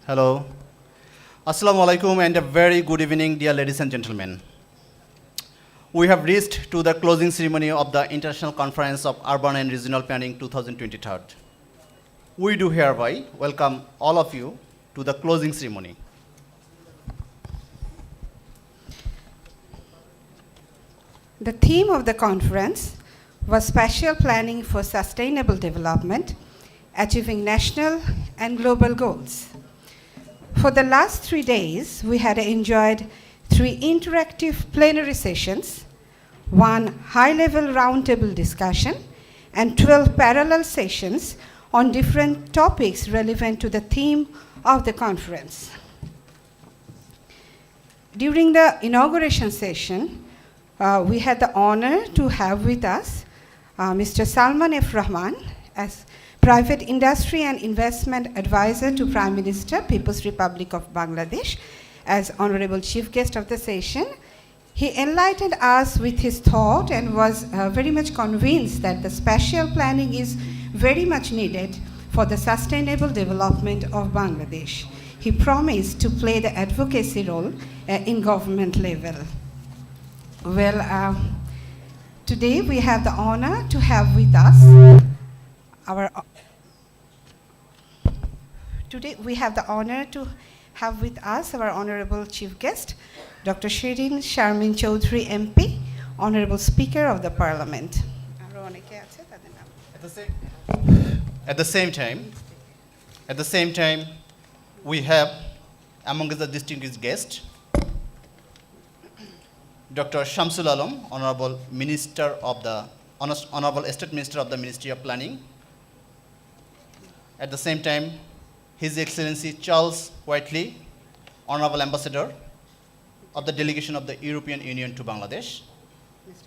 Hello. Assalamu alaikum and a very good evening, dear ladies and gentlemen. We have reached to the closing ceremony of the International Conference of Urban and Regional Planning 2023. We do hereby welcome all of you to the closing ceremony. The theme of the conference was Spatial Planning for Sustainable Development, Achieving National and Global Goals. For the last 3 days, we had enjoyed 3 interactive plenary sessions, 1 high-level roundtable discussion, and 12 parallel sessions on different topics relevant to the theme of the conference. During the inauguration session, we had the honor to have with us Mr. Salman F. Rahman as Private Industry and Investment Advisor to Prime Minister, People's Republic of Bangladesh, as Honorable Chief Guest of the session. He enlightened us with his thought and was very much convinced that the spatial planning is very much needed for the sustainable development of Bangladesh. He promised to play the advocacy role in government level. Well, today we have the honor to have with us our honorable chief guest, Dr. Shirin Sharmin Chaudhry MP, Honorable Speaker of the Parliament. At the same time, we have among the distinguished guests, Dr. Shamsul Alam, Honorable State Minister of the Ministry of Planning. At the same time, His Excellency Charles Whiteley, Honorable Ambassador of the Delegation of the European Union to Bangladesh.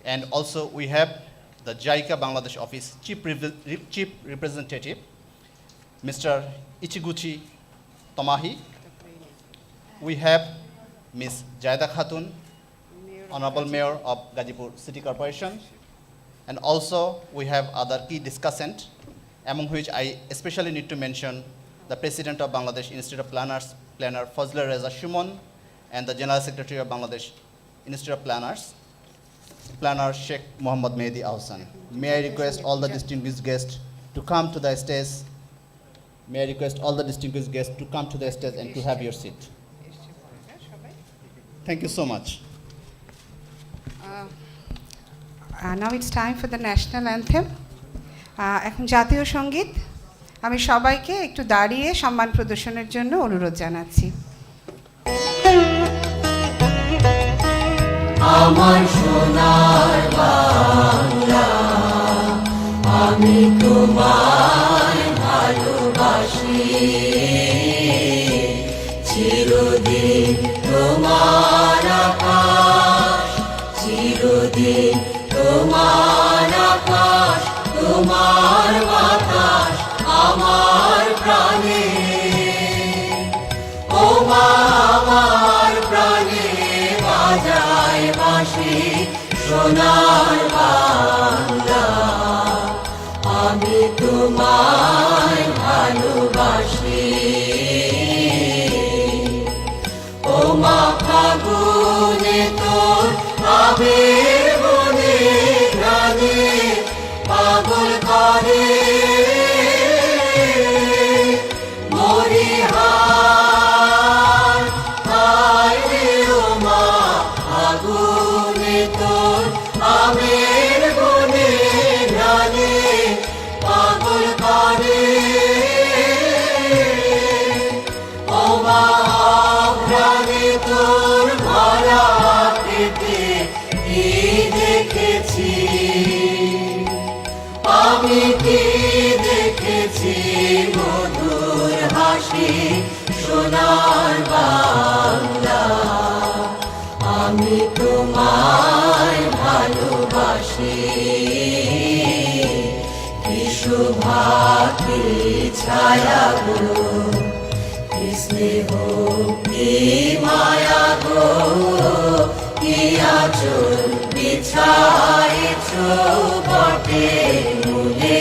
And also we have the JICA Bangladesh Office Chief Representative, Mr. Ichiguchi Tomahi. We have Ms. Jaida Khatun, Honorable Mayor of Gazipur City Corporation. And also we have other key discussants, among which I especially need to mention the President of Bangladesh Institute of Planners, Planner Fazlur Reza Shumon, and the General Secretary of Bangladesh Institute of Planners, Planner Sheikh Mohammad Mehdi Ahsan. May I request all the distinguished guests to come to the stage. And to have your seat. Thank you so much. Now it's time for the national anthem. এখন জাতীয় সঙ্গীত আমি সবাইকে একটু দাঁড়িয়ে সম্মান প্রদর্শনের জন্য অনুরোধ জানাচ্ছি। আমার সোনার বাংলা আমি তোমায় ভালোবাসি চিরদিন তোমার আকাশ চিরদিন তোমার আকাশ তোমার বাতাস আমার প্রাণে ও মা আমার প্রাণে বাজায় বাঁশি সোনার বাংলা আমি তোমায় ভালোবাসি ও মা ফাগুনে তোর আবির বনে প্রাণে পাগল করে মরিহার হায় রে ও মা আগুনে তোর আমের বনে প্রাণে পাগল করে ও মা প্রাণে তোর ভরা পেটে কি দেখেছি আমি কি দেখেছি মধুর হাসি সোনার বাংলা আমি তোমায় ভালোবাসি কি শোভা কি ছায়া গো কি স্নেহ কি মায়া গো কি আঁচল বিছাইছ বটে মূলে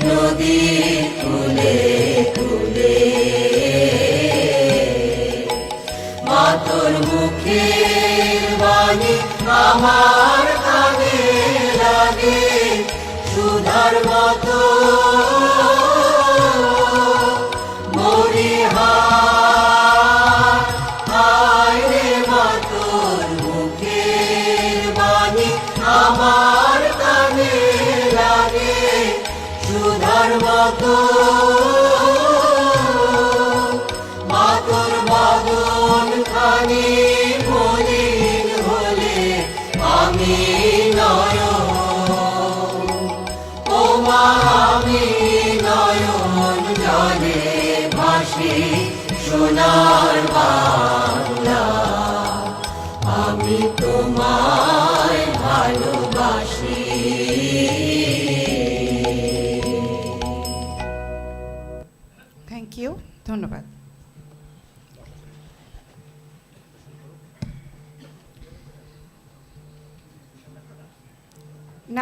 নদী কুলে কুলে মুখের বাণী আমার কানে লাগে সুধার মতো হায় রে মা তোর মুখের বাণী আমার কানে লাগে সুধার মতো মা তোর বদন খানি মলিন হলে আমি নয়ন ও মা আমি নয়ন জলে ভাসি সোনার বাংলা আমি তোমায় ভালোবাসি থ্যাংক ইউ, ধন্যবাদ।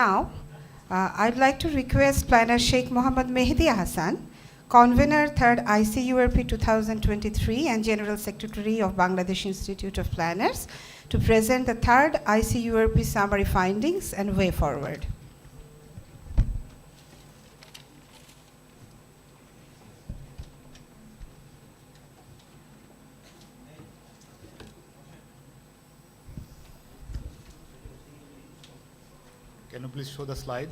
Now, I'd like to request Planner Sheikh Mohammad Mehdi Hassan, Convener 3rd ICURP 2023 and General Secretary of Bangladesh Institute of Planners, to present the 3rd ICURP summary findings and way forward. Can you please show the slide?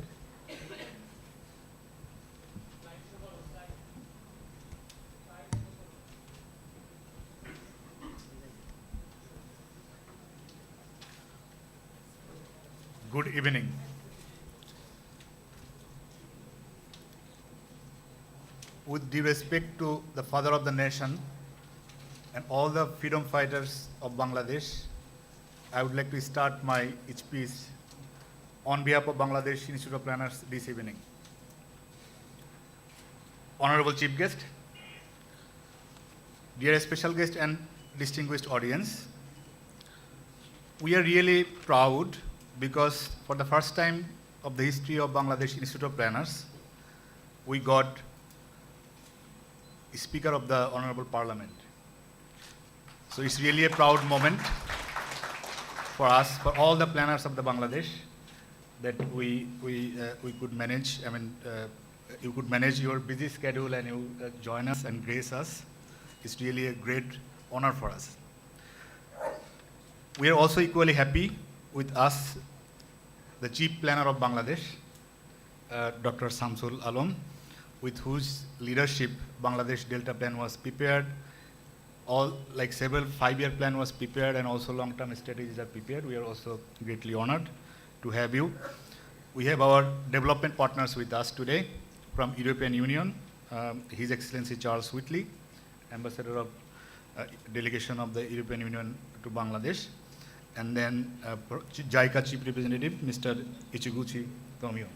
Good evening. With due respect to the father of the nation and all the freedom fighters of Bangladesh, I would like to start my speech on behalf of Bangladesh Institute of Planners this evening. Honorable Chief Guest, dear special guest and distinguished audience, we are really proud because for the first time of the history of Bangladesh Institute of Planners, we got Speaker of the Honorable Parliament. So it's really a proud moment for us, for all the planners of the Bangladesh, that we could manage. I mean, you could manage your busy schedule and you join us and grace us. It's really a great honor for us. We are also equally happy with us, the Chief Planner of Bangladesh, Dr. Samsul Alam, with whose leadership Bangladesh Delta Plan was prepared. All like several 5-year plan was prepared and also long-term strategies are prepared. We are also greatly honored to have you. We have our development partners with us today from European Union, His Excellency Charles Whitley, Ambassador of Delegation of the European Union to Bangladesh, and then JICA Chief Representative, Mr. Ichiguchi Tomio.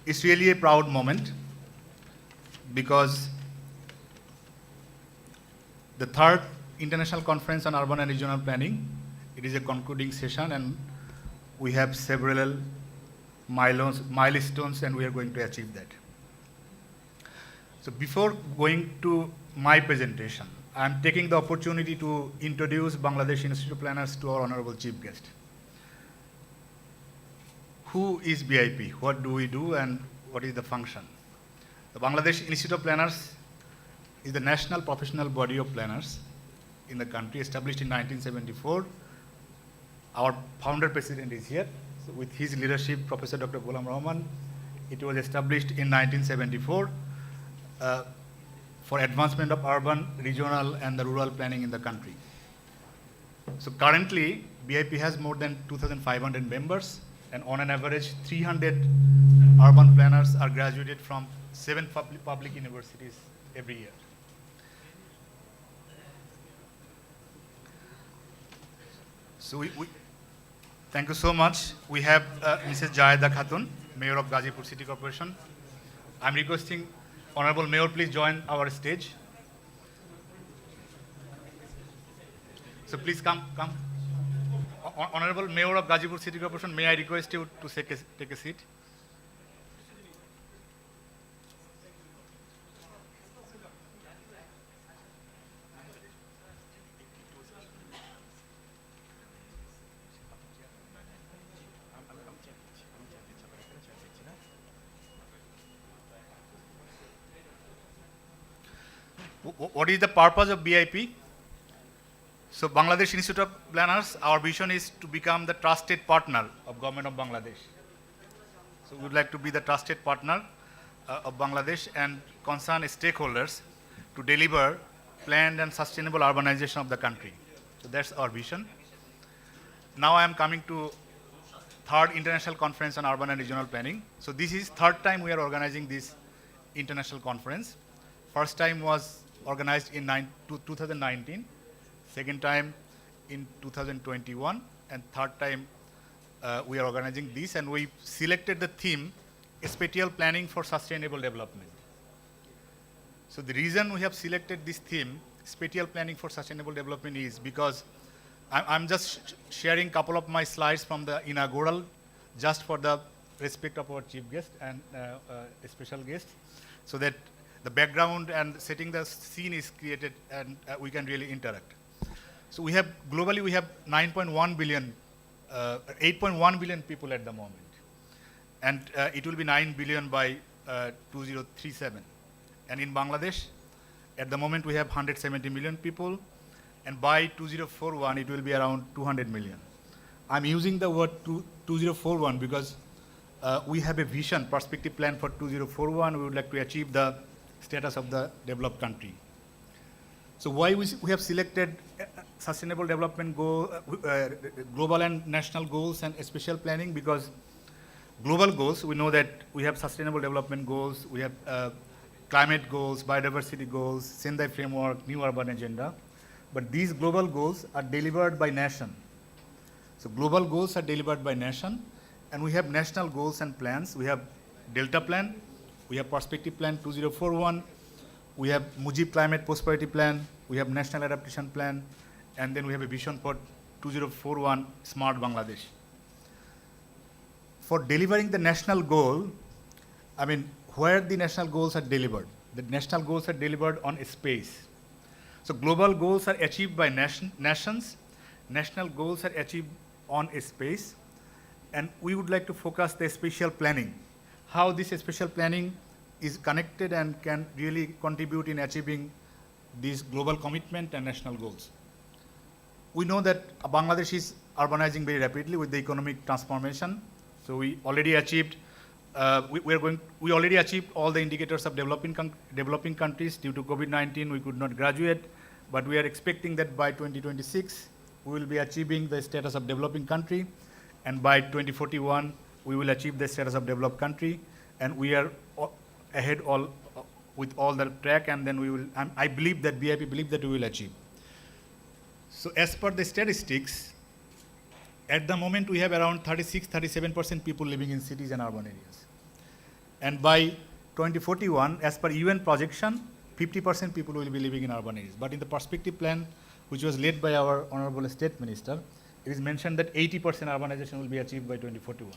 It's really a proud moment because the 3rd International Conference on Urban and Regional Planning, it is a concluding session and we have several milestones and we are going to achieve that. So before going to my presentation, I'm taking the opportunity to introduce Bangladesh Institute of Planners to our honorable chief guest. Who is BIP? What do we do and what is the function? The Bangladesh Institute of Planners is the national professional body of planners in the country, established in 1974. Our founder president is here. So with his leadership, Professor Dr. Ghulam Rahman, it was established in 1974 for advancement of urban, regional, and the rural planning in the country. So currently, BIP has more than 2,500 members, and on an average, 300 urban planners are graduated from 7 public universities every year. So we thank you so much. We have Mrs. Jayeda Khatun, Mayor of Gazipur City Corporation. I'm requesting Honorable Mayor, please join our stage. So please come. Honorable Mayor of Gazipur City Corporation, may I request you to take a seat? What is the purpose of BIP? So Bangladesh Institute of Planners, our vision is to become the trusted partner of Government of Bangladesh. So we would like to be the trusted partner of Bangladesh and concerned stakeholders to deliver planned and sustainable urbanization of the country. So that's our vision. Now I am coming to third International Conference on Urban and Regional Planning. So this is third time we are organizing this international conference. First time was organized in 2019, second time in 2021, and third time we are organizing this, and we selected the theme, spatial planning for sustainable development. So the reason we have selected this theme, spatial planning for sustainable development, is because I'm just sharing a couple of my slides from the inaugural, just for the respect of our chief guest and special guest, so that the background and setting the scene is created and we can really interact. So we have, globally we have 9.1 billion, 8.1 billion people at the moment. And it will be 9 billion by 2037. And in Bangladesh, at the moment we have 170 million people, and by 2041 it will be around 200 million. I'm using the word 2041 because we have a vision, perspective plan for 2041. We would like to achieve the status of the developed country. So why we have selected sustainable development goal, global and national goals and spatial planning? Because global goals, we know that we have sustainable development goals, we have climate goals, biodiversity goals, Sendai framework, new urban agenda. But these global goals are delivered by nation. So global goals are delivered by nation, and we have national goals and plans. We have Delta Plan, we have Perspective Plan 2041, we have Mujib Climate Prosperity Plan, we have National Adaptation Plan, and then we have a vision for 2041 Smart Bangladesh. For delivering the national goal, I mean, where the national goals are delivered? The national goals are delivered on space. So global goals are achieved by nations, national goals are achieved on a space, and we would like to focus the spatial planning, how this spatial planning is connected and can really contribute in achieving these global commitment and national goals. We know that Bangladesh is urbanizing very rapidly with the economic transformation. So we already achieved, we already achieved all the indicators of developing countries. Due to COVID-19, we could not graduate, but we are expecting that by 2026, we will be achieving the status of developing country, and by 2041, we will achieve the status of developed country, and we are ahead with all the track, and then we will, I believe that BIP believe that we will achieve. So as per the statistics, at the moment we have around 36-37% people living in cities and urban areas. And by 2041, as per UN projection, 50% people will be living in urban areas. But in the perspective plan, which was led by our Honorable State Minister, it is mentioned that 80% urbanization will be achieved by 2041.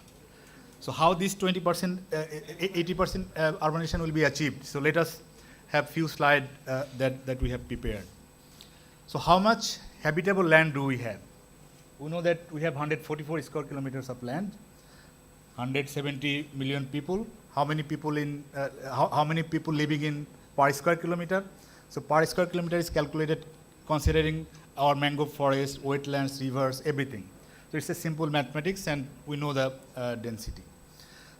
So how this 80% urbanization will be achieved? So let us have few slides that we have prepared. So how much habitable land do we have? We know that we have 144 square kilometers of land, 170 million people. How many people in how many people living in per square kilometer? So per square kilometer is calculated considering our mangrove forest, wetlands, rivers, everything. So it's a simple mathematics, and we know the density.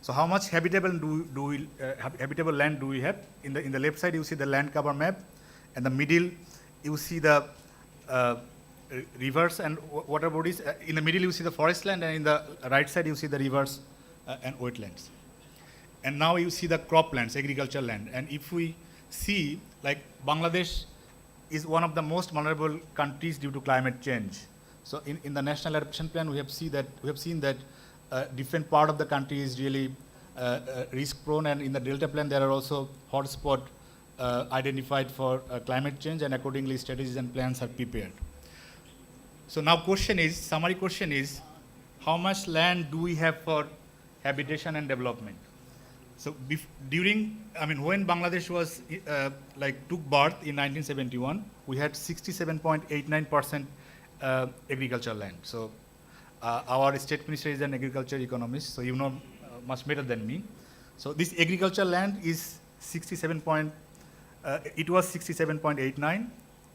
So how much habitable habitable land do we have? In the left side you see the land cover map, and the middle you see the rivers and water bodies. In the middle you see the forest land, and in the right side you see the rivers and wetlands. And now you see the croplands, agricultural land. And if we see, like, Bangladesh is one of the most vulnerable countries due to climate change. So in the National Adaptation Plan, we have seen that different part of the country is really risk prone, and in the Delta Plan there are also hotspot identified for climate change, and accordingly strategies and plans are prepared. So now summary question is, how much land do we have for habitation and development? So when Bangladesh was took birth in 1971, we had 67.89% agricultural land. So our state minister is an agriculture economist, so you know much better than me. So this agricultural land is 67.89%, It was 67.89,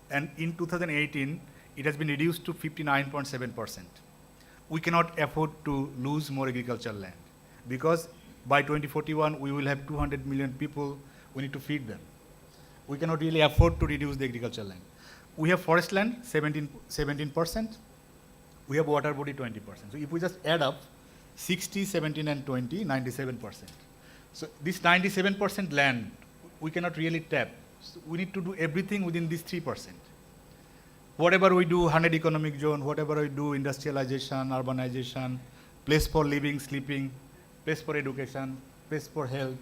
and in 2018, it has been reduced to 59.7%. We cannot afford to lose more agricultural land because by 2041, we will have 200 million people, we need to feed them. We cannot really afford to reduce the agricultural land. We have forest land, 17%. We have water body, 20%. So if we just add up 60, 17, and 20, 97%. So this 97% land, we cannot really tap. So we need to do everything within this 3%. Whatever we do, 100 economic zone, whatever we do, industrialization, urbanization, place for living, sleeping, place for education, place for health,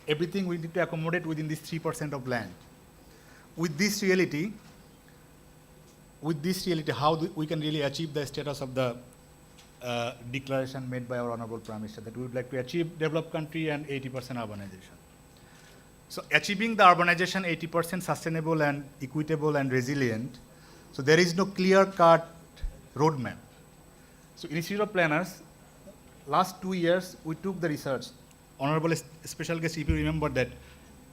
everything we need to accommodate within this 3% of land. With this reality, how we can really achieve the status of the declaration made by our Honorable Prime Minister that we would like to achieve developed country and 80% urbanization. So achieving the urbanization 80% sustainable and equitable and resilient, so there is no clear-cut roadmap. So Institute of Planners, last 2 years, we took the research. Honorable Special Guest, if you remember that,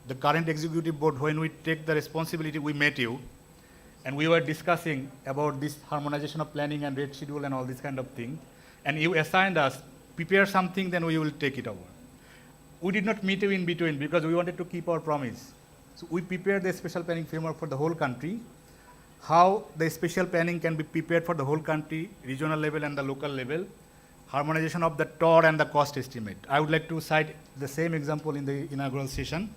the current executive board, when we take the responsibility, we met you, and we were discussing about this harmonization of planning and rate schedule and all this kind of thing. And you assigned us, prepare something, then we will take it over. We did not meet you in between because we wanted to keep our promise. So we prepared the special planning framework for the whole country, how the special planning can be prepared for the whole country, regional level and the local level, harmonization of the TOR and the cost estimate. I would like to cite the same example in the inaugural session.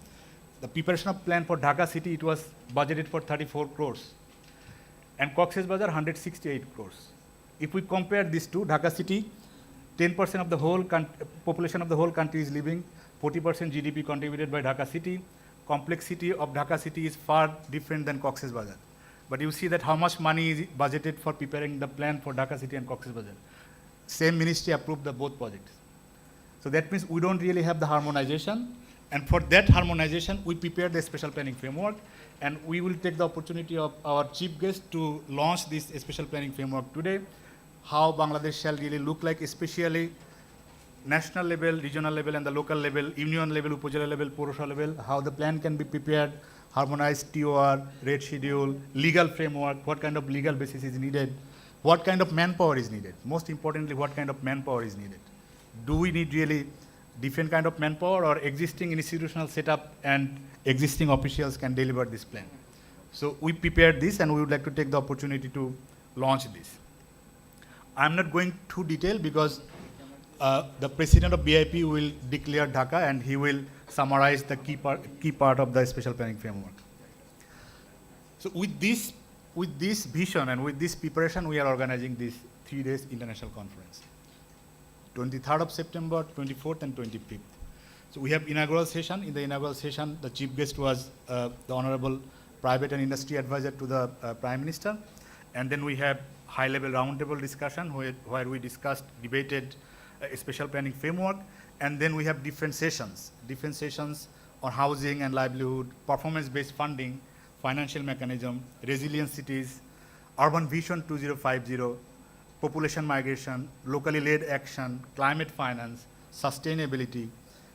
The preparation of plan for Dhaka city, it was budgeted for 34 crores. And Cox's Bazar, 168 crores. If we compare these two, Dhaka city, 10% of the whole population of the whole country is living, 40% GDP contributed by Dhaka city. Complexity of Dhaka city is far different than Cox's Bazar. But you see that how much money is budgeted for preparing the plan for Dhaka city and Cox's Bazar. Same ministry approved the both projects. So that means we don't really have the harmonization. And for that harmonization, we prepared the special planning framework. And we will take the opportunity of our chief guest to launch this special planning framework today. How Bangladesh shall really look like, especially national level, regional level, and the local level, union level, upazila level, Purusha level, how the plan can be prepared, harmonized TOR, rate schedule, legal framework, what kind of legal basis is needed, what kind of manpower is needed. Most importantly, what kind of manpower is needed. Do we need really different kind of manpower, or existing institutional setup and existing officials can deliver this plan? So we prepared this, and we would like to take the opportunity to launch this. I'm not going too detail because the president of BIP will declare Dhaka, and he will summarize the key part of the special planning framework. So with this vision and with this preparation, we are organizing this 3 days international conference. 23rd of September, 24th and 25th. So we have inaugural session. In the inaugural session, the chief guest was the Honorable Private and Industry Advisor to the Prime Minister. And then we have high-level roundtable discussion where we debated a special planning framework. And then we have different sessions on housing and livelihood, performance-based funding, financial mechanism, resilient cities, urban vision 2050, population migration, locally led action, climate finance, sustainability,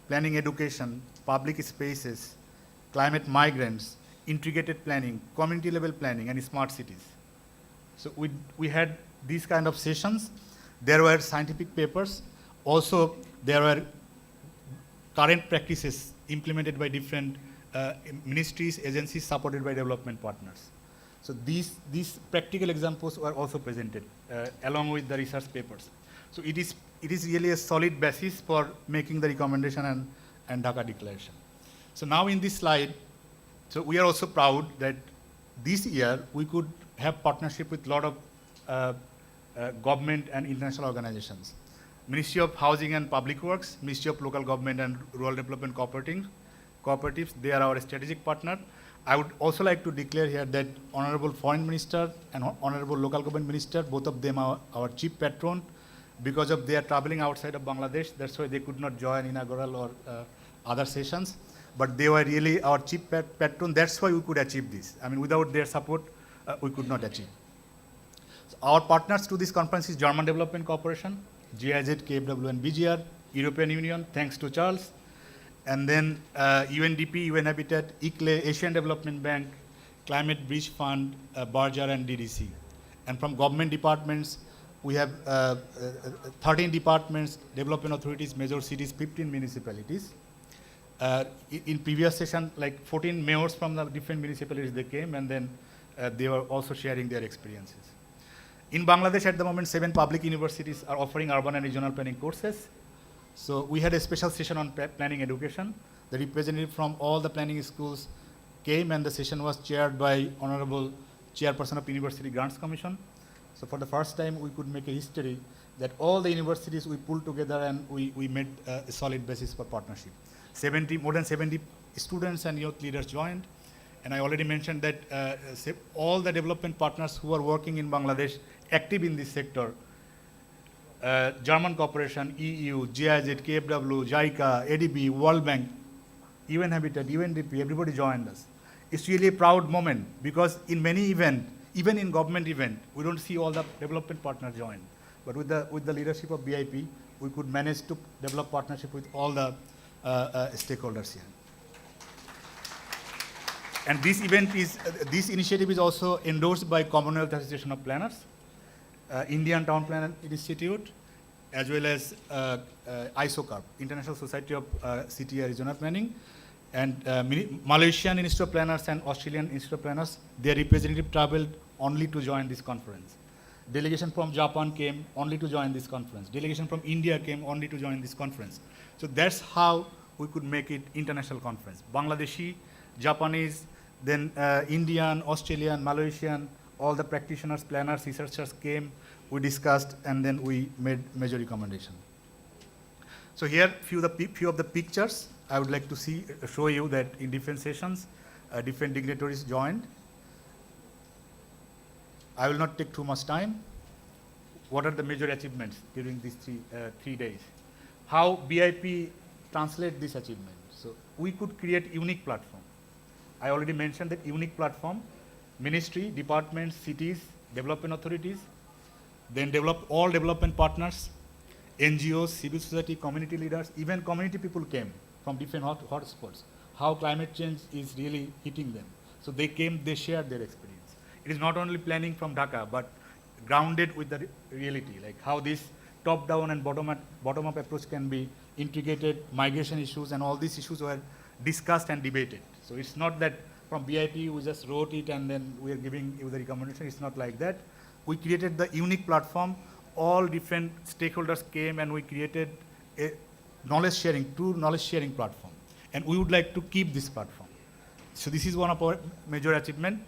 planning education, public spaces, climate migrants, integrated planning, community level planning, and smart cities. So we had these kind of sessions. There were scientific papers. Also, there were current practices implemented by different ministries, agencies supported by development partners. So these practical examples were also presented along with the research papers. So it is really a solid basis for making the recommendation and Dhaka declaration. So now in this slide, so we are also proud that this year we could have partnership with a lot of government and international organizations. Ministry of Housing and Public Works, Ministry of Local Government and Rural Development Cooperatives, they are our strategic partner. I would also like to declare here that Honorable Foreign Minister and Honorable Local Government Minister, both of them are our chief patron. Because of their traveling outside of Bangladesh, that's why they could not join inaugural or other sessions. But they were really our chief patron. That's why we could achieve this. I mean, without their support, we could not achieve. So our partners to this conference is German Development Corporation, GIZ, KfW, and BGR, European Union, thanks to Charles, and then UNDP, UN Habitat, ICLE, Asian Development Bank, Climate Bridge Fund, Barjar and DDC. And from government departments, we have 13 departments, development authorities, major cities, 15 municipalities. In previous session, like 14 mayors from the different municipalities, they came, and then they were also sharing their experiences. In Bangladesh at the moment, 7 public universities are offering urban and regional planning courses. So we had a special session on planning education. The representative from all the planning schools came, and the session was chaired by Honorable Chairperson of University Grants Commission. So for the first time, we could make a history that all the universities we pulled together, and we made a solid basis for partnership. More than 70 students and youth leaders joined. And I already mentioned that all the development partners who are working in Bangladesh, active in this sector, German Corporation, EU, GIZ, KFW, JICA, ADB, World Bank, UN Habitat, UNDP, everybody joined us. It's really a proud moment, because in many events, even in government event, we don't see all the development partners join. But with the leadership of BIP, we could manage to develop partnership with all the stakeholders here. And this event is, this initiative is also endorsed by Commonwealth Association of Planners, Indian Town Planner Institute, as well as ICURP, International Society of City and Regional Planning, and Malaysian Institute of Planners and Australian Institute of Planners. Their representative traveled only to join this conference. Delegation from Japan came only to join this conference. Delegation from India came only to join this conference. So that's how we could make it international conference. Bangladeshi, Japanese, then Indian, Australian, Malaysian, all the practitioners, planners, researchers came, we discussed, and then we made major recommendation. So here, few of the pictures I would like to show you that in different sessions, different dignitaries joined. I will not take too much time. What are the major achievements during these three days? How BIP translate this achievement? So we could create unique platform. I already mentioned that unique platform, ministry, departments, cities, development authorities, then all development partners, NGOs, civil society, community leaders, even community people came from different hotspots, how climate change is really hitting them. So they came, they shared their experience. It is not only planning from Dhaka, but grounded with the reality, like how this top-down and bottom-up approach can be integrated, migration issues, and all these issues were discussed and debated. So it's not that from BIP we just wrote it and then we are giving you the recommendation. It's not like that. We created the unique platform. All different stakeholders came, and we created a true knowledge sharing platform. And we would like to keep this platform. So this is one of our major achievements.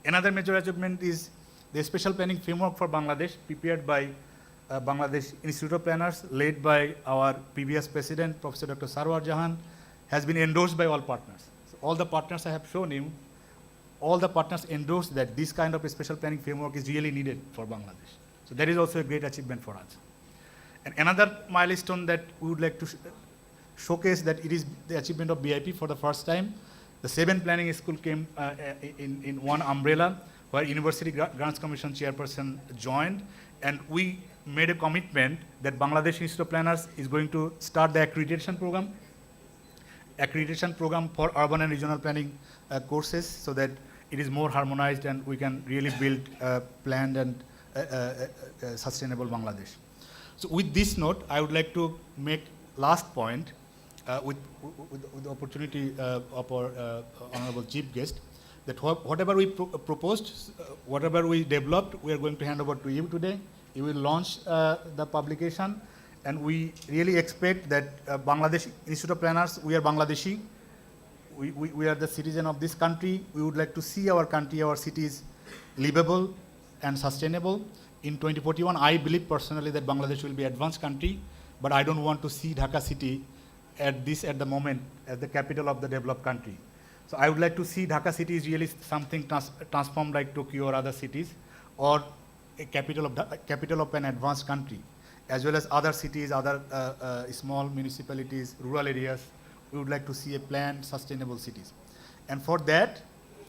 Another major achievement is the special planning framework for Bangladesh, prepared by Bangladesh Institute of Planners, led by our previous president, Professor Dr. Sarwar Jahan, has been endorsed by all partners. So all the partners I have shown you, all the partners endorsed that this kind of a special planning framework is really needed for Bangladesh. So that is also a great achievement for us. And another milestone that we would like to showcase that it is the achievement of BIP for the first time. The 7 planning school came in one umbrella, where University Grants Commission chairperson joined, and we made a commitment that Bangladesh Institute of Planners is going to start the accreditation program for urban and regional planning courses, so that it is more harmonized and we can really build planned and sustainable Bangladesh. So with this note, I would like to make last point with the opportunity of our honorable chief guest, that whatever we proposed, whatever we developed, we are going to hand over to you today. You will launch the publication, and we really expect that Bangladesh Institute of Planners, we are Bangladeshi, we are the citizen of this country. We would like to see our country, our cities livable and sustainable. In 2041, I believe personally that Bangladesh will be an advanced country, but I don't want to see Dhaka city at the moment as the capital of the developed country. So I would like to see Dhaka city is really something transformed like Tokyo or other cities, or a capital of an advanced country, as well as other cities, other small municipalities, rural areas. We would like to see a planned sustainable cities. And for that,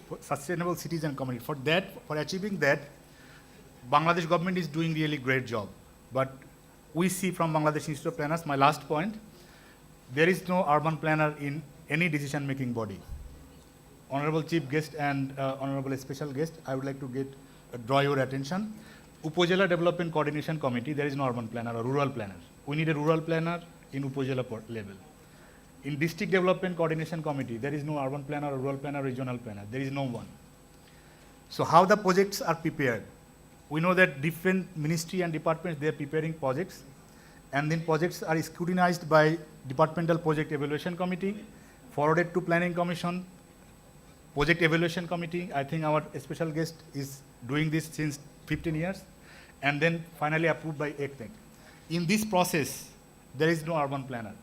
for sustainable cities and community, for achieving that, Bangladesh government is doing really great job. But we see from Bangladesh Institute of Planners, my last point, there is no urban planner in any decision-making body. Honorable Chief Guest and Honorable Special Guest, I would like to draw your attention. Upojela Development Coordination Committee, there is no urban planner or rural planner. We need a rural planner in Upojela level. In District Development Coordination Committee, there is no urban planner or rural planner or regional planner. There is no one. So how the projects are prepared? We know that different ministry and departments, they are preparing projects, and then projects are scrutinized by Departmental Project Evaluation Committee, forwarded to Planning Commission, Project Evaluation Committee. I think our special guest is doing this since 15 years, and then finally approved by ECNEC. In this process, there is no urban planner.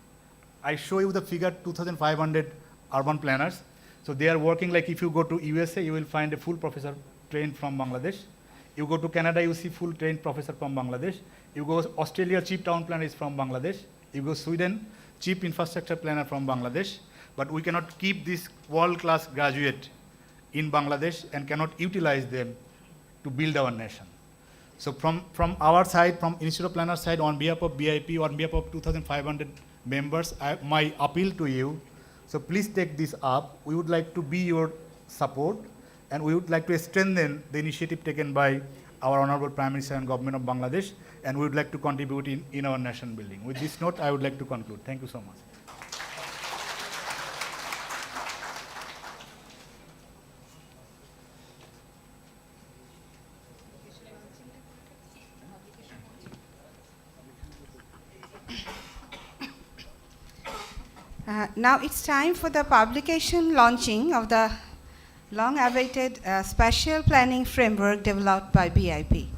I show you the figure 2,500 urban planners. So they are working like if you go to USA, you will find a full professor trained from Bangladesh. You go to Canada, you see full trained professor from Bangladesh. You go Australia, chief town planner is from Bangladesh. You go Sweden, chief infrastructure planner from Bangladesh. But we cannot keep this world-class graduate in Bangladesh and cannot utilize them to build our nation. So from our side, from Institute of Planners side, on behalf of BIP, on behalf of 2,500 members, my appeal to you, so please take this up. We would like to be your support, and we would like to strengthen the initiative taken by our Honorable Prime Minister and Government of Bangladesh, and we would like to contribute in our nation building. With this note, I would like to conclude. Thank you so much. Now it's time for the publication launching of the long-awaited Spatial Planning Framework developed by BIP.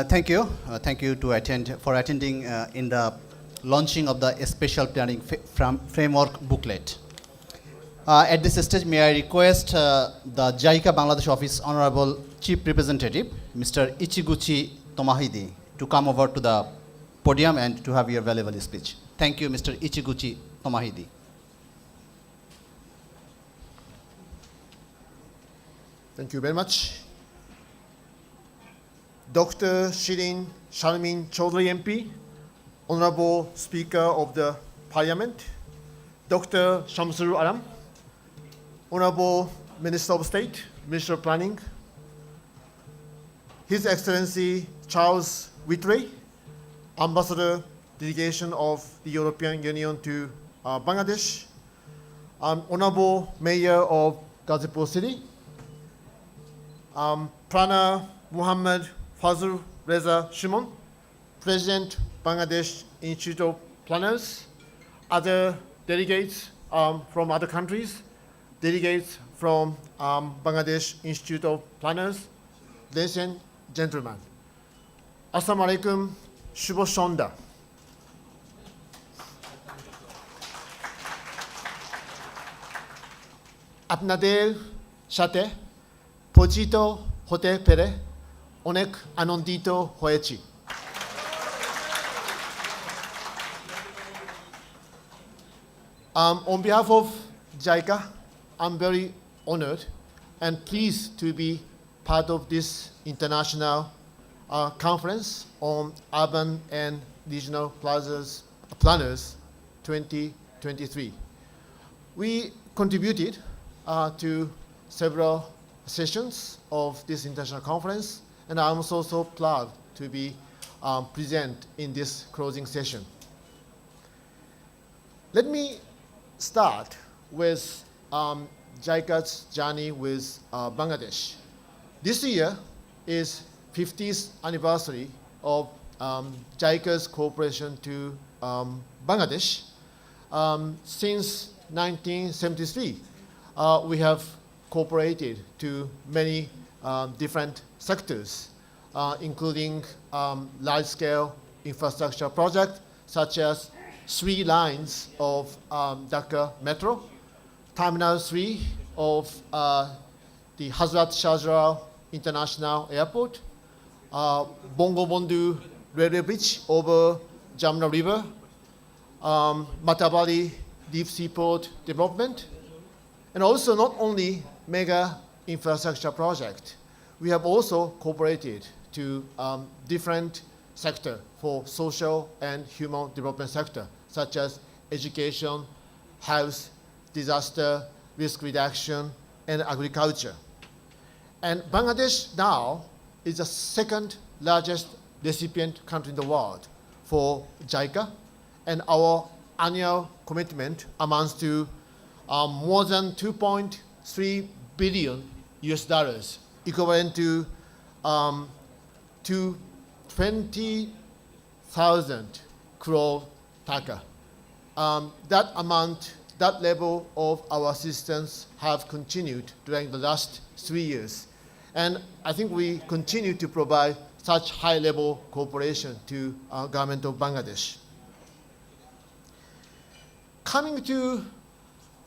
Thank you. Thank you for attending in the launching of the Spatial Planning Framework booklet. At this stage, may I request the JICA Bangladesh Office Honorable Chief Representative, Mr. Ichiguchi Tomahide, to come over to the podium and to have your valuable speech. Thank you, Mr. Ichiguchi Tomahide. Thank you very much. Dr. Shirin Sharmin Chaudhary MP, Honorable Speaker of the Parliament, Dr. Shamsul Alam, Honorable Minister of State, Minister of Planning, His Excellency Charles Whitley, Ambassador, Delegation of the European Union to Bangladesh, Honorable Mayor of Gazipur City, Prana Muhammad Fazl Reza Shimon, President, Bangladesh Institute of Planners, other delegates from other countries, delegates from Bangladesh Institute of Planners, ladies and gentlemen. Assalamu alaikum, Shubho Sonda. আপনাদের সাথে পরিচিত হতে পেরে অনেক আনন্দিত হয়েছি। On behalf of JICA, I'm very honored and pleased to be part of this international conference on urban and regional planners 2023. We contributed to several sessions of this international conference, and I'm also so proud to be present in this closing session. Let me start with JICA's journey with Bangladesh. This year is 50th anniversary of JICA's cooperation to Bangladesh. Since 1973, we have cooperated to many different sectors, including large-scale infrastructure projects such as 3 lines of Dhaka Metro, Terminal 3 of the Hazrat Shahjalal International Airport, Bongobondu Railway Bridge over Jamna River, Matabali Deep Seaport Development, and also not only mega infrastructure project, we have also cooperated to different sector for social and human development sector, such as education, health, disaster, risk reduction, and agriculture. And Bangladesh now is the second largest recipient country in the world for JICA, and our annual commitment amounts to more than 2.3 billion US dollars, equivalent to 20,000 crore taka. That amount, that level of our assistance have continued during the last 3 years. And I think we continue to provide such high-level cooperation to our government of Bangladesh. Coming to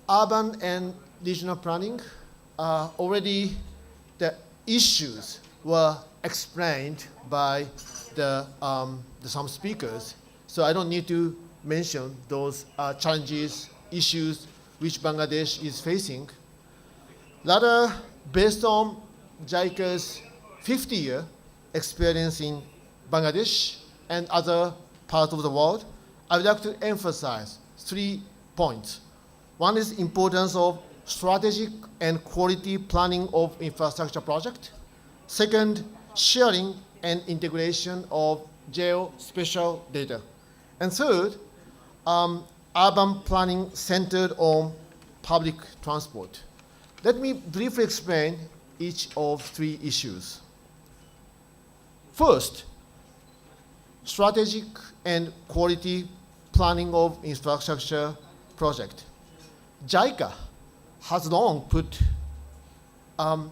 urban and regional planning, already the issues were explained by some speakers, so I don't need to mention those challenges, issues which Bangladesh is facing. Rather, based on JICA's 50-year experience in Bangladesh and other parts of the world, I would like to emphasize 3 points. One is importance of strategic and quality planning of infrastructure project. Second, sharing and integration of geospatial data. And third, urban planning centered on public transport. Let me briefly explain each of 3 issues. First, strategic and quality planning of infrastructure project. JICA has long put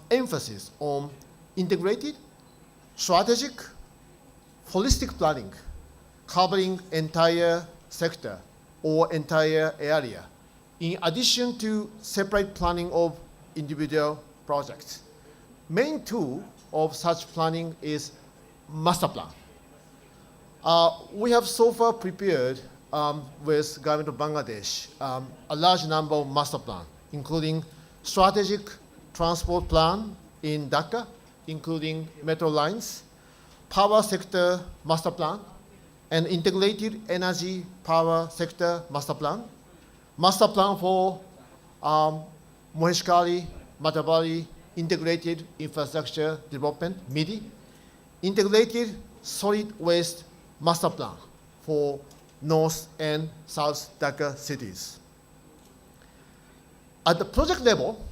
emphasis on integrated, strategic, holistic planning, covering entire sector or entire area, in addition to separate planning of individual projects. Main tool of such planning is master plan. We have so far prepared with government of Bangladesh a large number of master plan, including strategic transport plan in Dhaka, including metro lines, power sector master plan, and integrated energy power sector master plan for Moheshkali, Matabali integrated infrastructure development, MIDI, integrated solid waste master plan for North and South Dhaka cities. At the project level,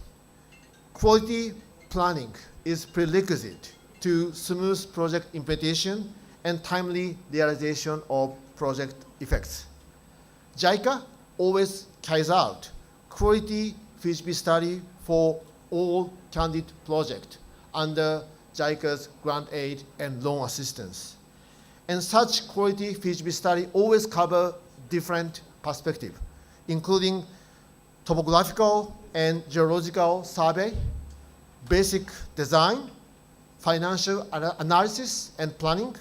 quality planning is prerequisite to smooth project implementation and timely realization of project effects. JICA always carries out quality feasibility study for all candidate projects under JICA's grant aid and loan assistance. And such quality feasibility study always cover different perspectives, including topographical and geological survey, basic design, financial analysis and planning,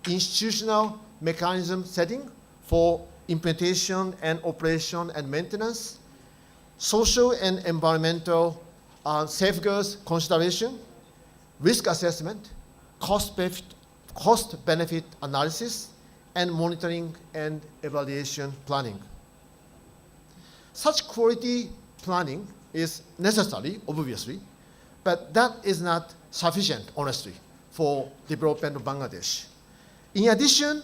institutional mechanism setting for implementation and operation and maintenance, social and environmental safeguards consideration, risk assessment, cost-benefit analysis, and monitoring and evaluation planning. Such quality planning is necessary, obviously, but that is not sufficient, honestly, for development of Bangladesh. In addition,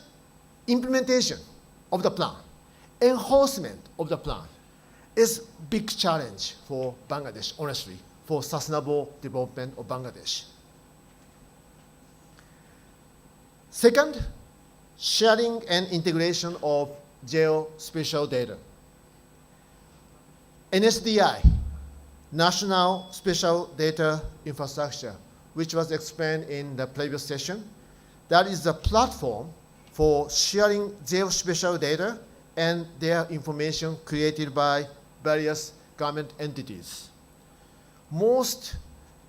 implementation of the plan, enforcement of the plan is a big challenge for Bangladesh, honestly, for sustainable development of Bangladesh. Second, sharing and integration of geospatial data. NSDI, National Spatial Data Infrastructure, which was explained in the previous session, that is the platform for sharing geospatial data and their information created by various government entities. Most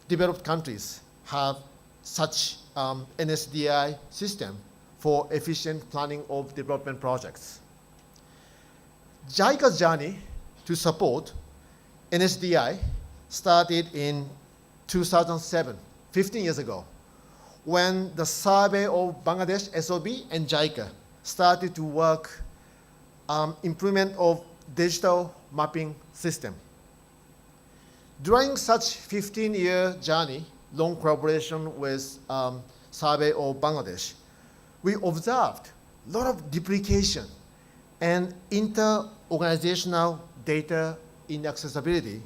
developed countries have such NSDI system for efficient planning of development projects. JICA's journey to support NSDI started in 2007, 15 years ago, when the survey of Bangladesh SOB and JICA started to work improvement of digital mapping system. During such 15-year journey, long collaboration with survey of Bangladesh, we observed a lot of duplication and inter-organizational data inaccessibility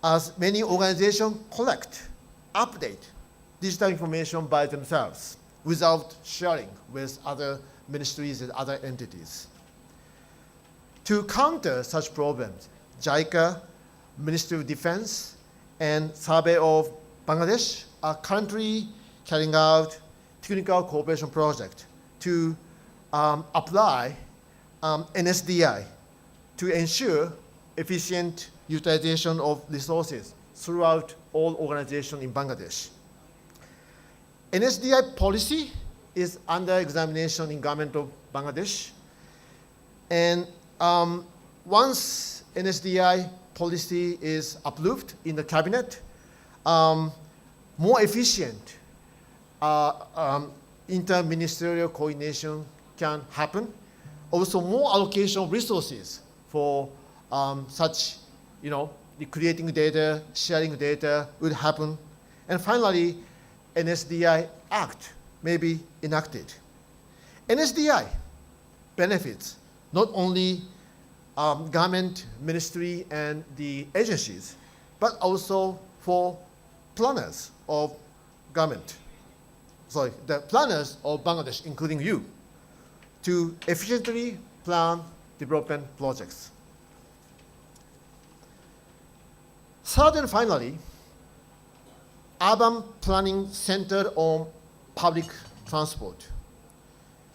as many organizations collect, update digital information by themselves without sharing with other ministries and other entities. To counter such problems, JICA, Ministry of Defense, and Survey of Bangladesh are currently carrying out technical cooperation project to apply NSDI to ensure efficient utilization of resources throughout all organizations in Bangladesh. NSDI policy is under examination in government of Bangladesh. And once NSDI policy is approved in the cabinet, more efficient inter-ministerial coordination can happen. Also, more allocation of resources for such, the creating data, sharing data would happen. And finally, NSDI Act may be enacted. NSDI benefits not only government, ministry, and the agencies, but also for planners of government. The planners of Bangladesh, including you, to efficiently plan development projects. Third and finally, urban planning centered on public transport.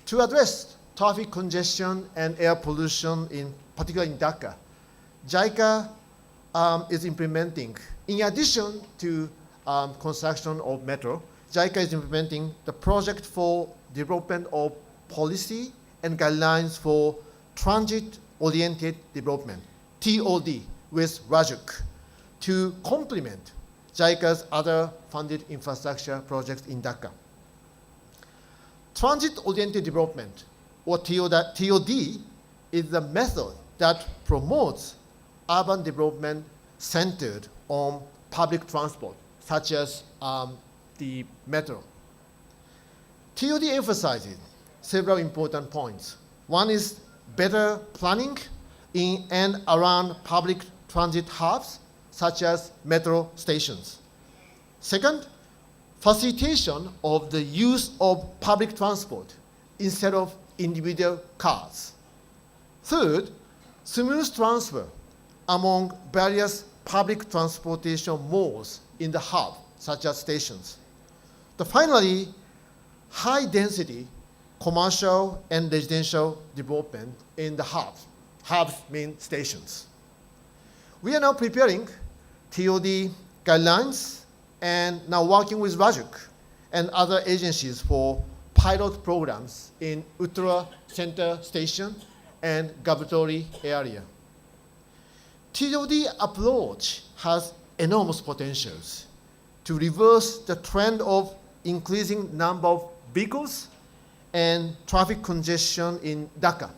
To address traffic congestion and air pollution, in particular in Dhaka, JICA is implementing, in addition to construction of metro, JICA is implementing the project for development of policy and guidelines for transit-oriented development, TOD, with Rajuk, to complement JICA's other funded infrastructure projects in Dhaka. Transit-oriented development, or TOD, is the method that promotes urban development centered on public transport, such as the metro. TOD emphasizes several important points. One is better planning in and around public transit hubs, such as metro stations. Second, facilitation of the use of public transport instead of individual cars. Third, smooth transfer among various public transportation modes in the hub, such as stations. Finally, high density commercial and residential development in the hubs. Hubs mean stations. We are now preparing TOD guidelines and now working with Rajuk and other agencies for pilot programs in Uttara Center Station and Gavatori area. TOD approach has enormous potentials to reverse the trend of increasing number of vehicles and traffic congestion in Dhaka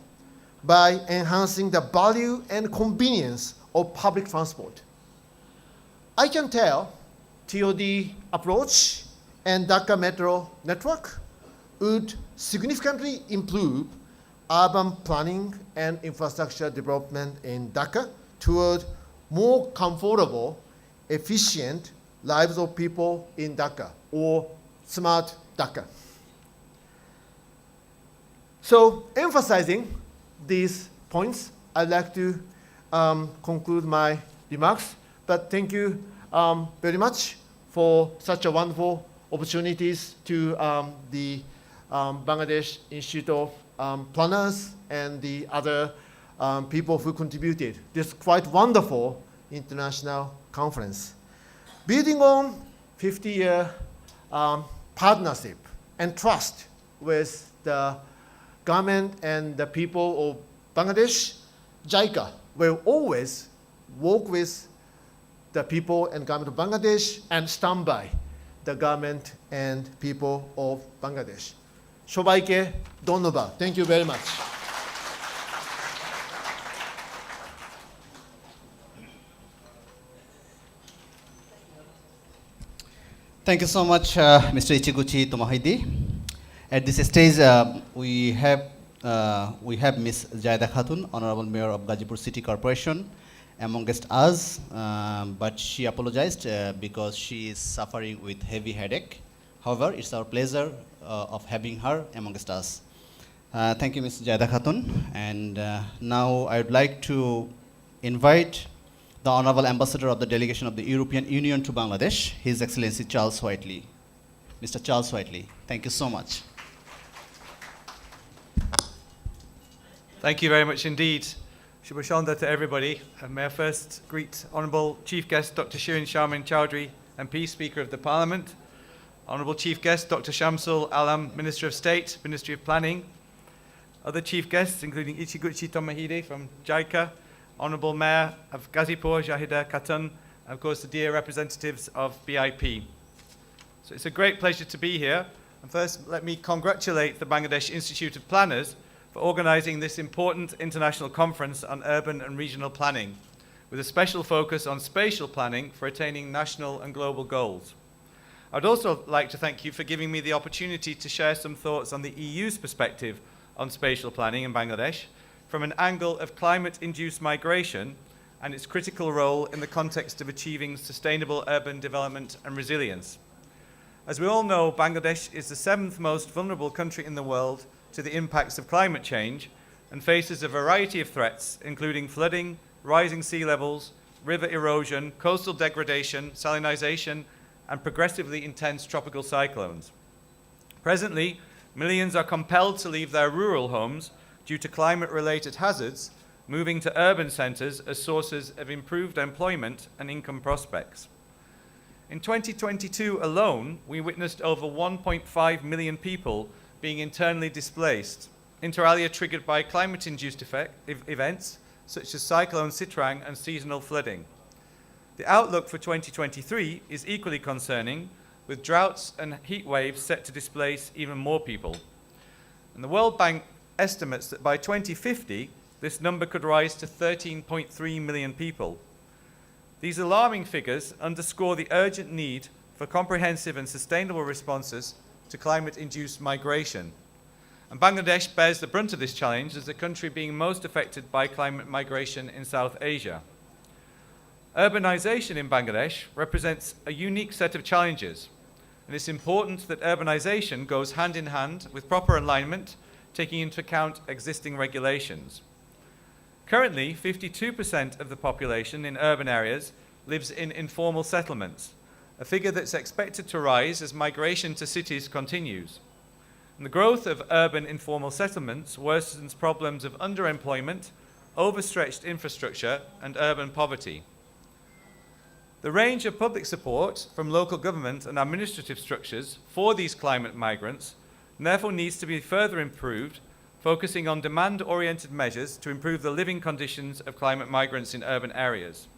by enhancing the value and convenience of public transport. I can tell TOD approach and Dhaka Metro network would significantly improve urban planning and infrastructure development in Dhaka toward more comfortable, efficient lives of people in Dhaka, or smart Dhaka. So, emphasizing these points, I'd like to conclude my remarks. But thank you very much for such a wonderful opportunities to the Bangladesh Institute of Planners and the other people who contributed this quite wonderful international conference. Building on 50-year partnership and trust with the government and the people of Bangladesh, JICA will always work with the people and government of Bangladesh and stand by the government and people of Bangladesh. Shobaike Donnoba. Thank you very much. Thank you so much, Mr. Ichiguchi Tomohide. At this stage, we have Ms. Jaida Khatun, Honorable Mayor of Gazipur City Corporation, amongst us, but she apologized because she is suffering with heavy headache. However, it's our pleasure of having her amongst us. Thank you, Ms. Jaida Khatun. And now I would like to invite the Honorable Ambassador of the Delegation of the European Union to Bangladesh, His Excellency Charles Whiteley. Mr. Charles Whiteley, thank you so much. Thank you very much indeed. Shubha to everybody. May I first greet Honourable Chief Guest Dr. Shirin Sharmin Chowdhury, MP, Speaker of the Parliament, Honourable Chief Guest Dr. Shamsul Alam, Minister of State, Ministry of Planning, other Chief Guests including Ichiguchi Tomohide from JICA, Honourable Mayor of Gazipur, Jahida Khatun, and of course the dear representatives of BIP. So it's a great pleasure to be here. And first, let me congratulate the Bangladesh Institute of Planners for organising this important international conference on urban and regional planning, with a special focus on spatial planning for attaining national and global goals. I'd also like to thank you for giving me the opportunity to share some thoughts on the EU's perspective on spatial planning in Bangladesh, from an angle of climate-induced migration and its critical role in the context of achieving sustainable urban development and resilience. As we all know, Bangladesh is the 7th most vulnerable country in the world to the impacts of climate change and faces a variety of threats, including flooding, rising sea levels, river erosion, coastal degradation, salinization, and progressively intense tropical cyclones. Presently, millions are compelled to leave their rural homes due to climate-related hazards, moving to urban centres as sources of improved employment and income prospects. In 2022 alone, we witnessed over 1.5 million people being internally displaced, inter alia triggered by climate-induced events such as Cyclone Sitrang and seasonal flooding. The outlook for 2023 is equally concerning, with droughts and heat waves set to displace even more people. And the World Bank estimates that by 2050, this number could rise to 13.3 million people. These alarming figures underscore the urgent need for comprehensive and sustainable responses to climate-induced migration. And Bangladesh bears the brunt of this challenge as the country being most affected by climate migration in South Asia. Urbanization in Bangladesh represents a unique set of challenges, and it's important that urbanization goes hand in hand with proper alignment, taking into account existing regulations. Currently, 52% of the population in urban areas lives in informal settlements, a figure that's expected to rise as migration to cities continues. And the growth of urban informal settlements worsens problems of underemployment, overstretched infrastructure, and urban poverty. The range of public support from local government and administrative structures for these climate migrants therefore needs to be further improved, focusing on demand-oriented measures to improve the living conditions of climate migrants in urban areas.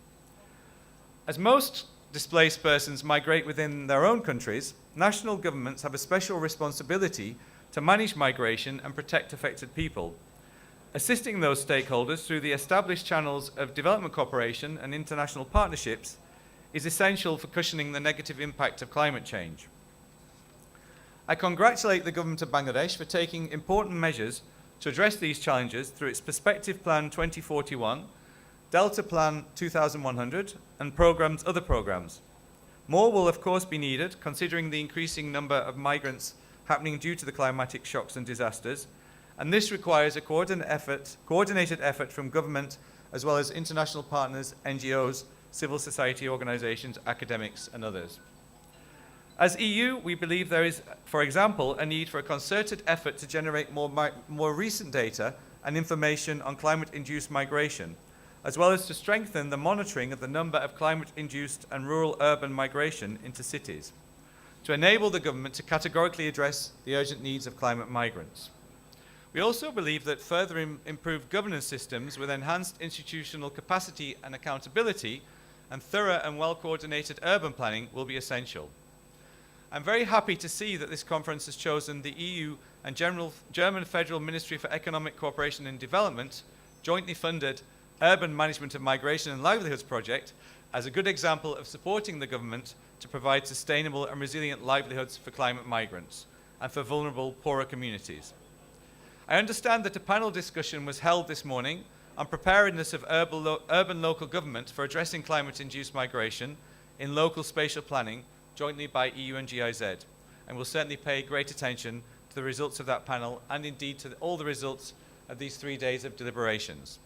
As most displaced persons migrate within their own countries, national governments have a special responsibility to manage migration and protect affected people. Assisting those stakeholders through the established channels of development cooperation and international partnerships is essential for cushioning the negative impact of climate change. I congratulate the Government of Bangladesh for taking important measures to address these challenges through its Perspective Plan 2041, Delta Plan 2100, and other programs. More will of course be needed, considering the increasing number of migrants happening due to the climatic shocks and disasters, and this requires a coordinated effort from government as well as international partners, NGOs, civil society organisations, academics and others. As EU, we believe there is, for example, a need for a concerted effort to generate more recent data and information on climate-induced migration, as well as to strengthen the monitoring of the number of climate-induced and rural-urban migration into cities, to enable the government to categorically address the urgent needs of climate migrants. We also believe that further improved governance systems with enhanced institutional capacity and accountability and thorough and well-coordinated urban planning will be essential. I'm very happy to see that this conference has chosen the EU and German Federal Ministry for Economic Cooperation and Development jointly funded Urban Management of Migration and Livelihoods project as a good example of supporting the government to provide sustainable and resilient livelihoods for climate migrants and for vulnerable, poorer communities. I understand that a panel discussion was held this morning on preparedness of urban local government for addressing climate-induced migration in local spatial planning jointly by EU and GIZ, and we'll certainly pay great attention to the results of that panel and indeed to all the results of these 3 days of deliberations.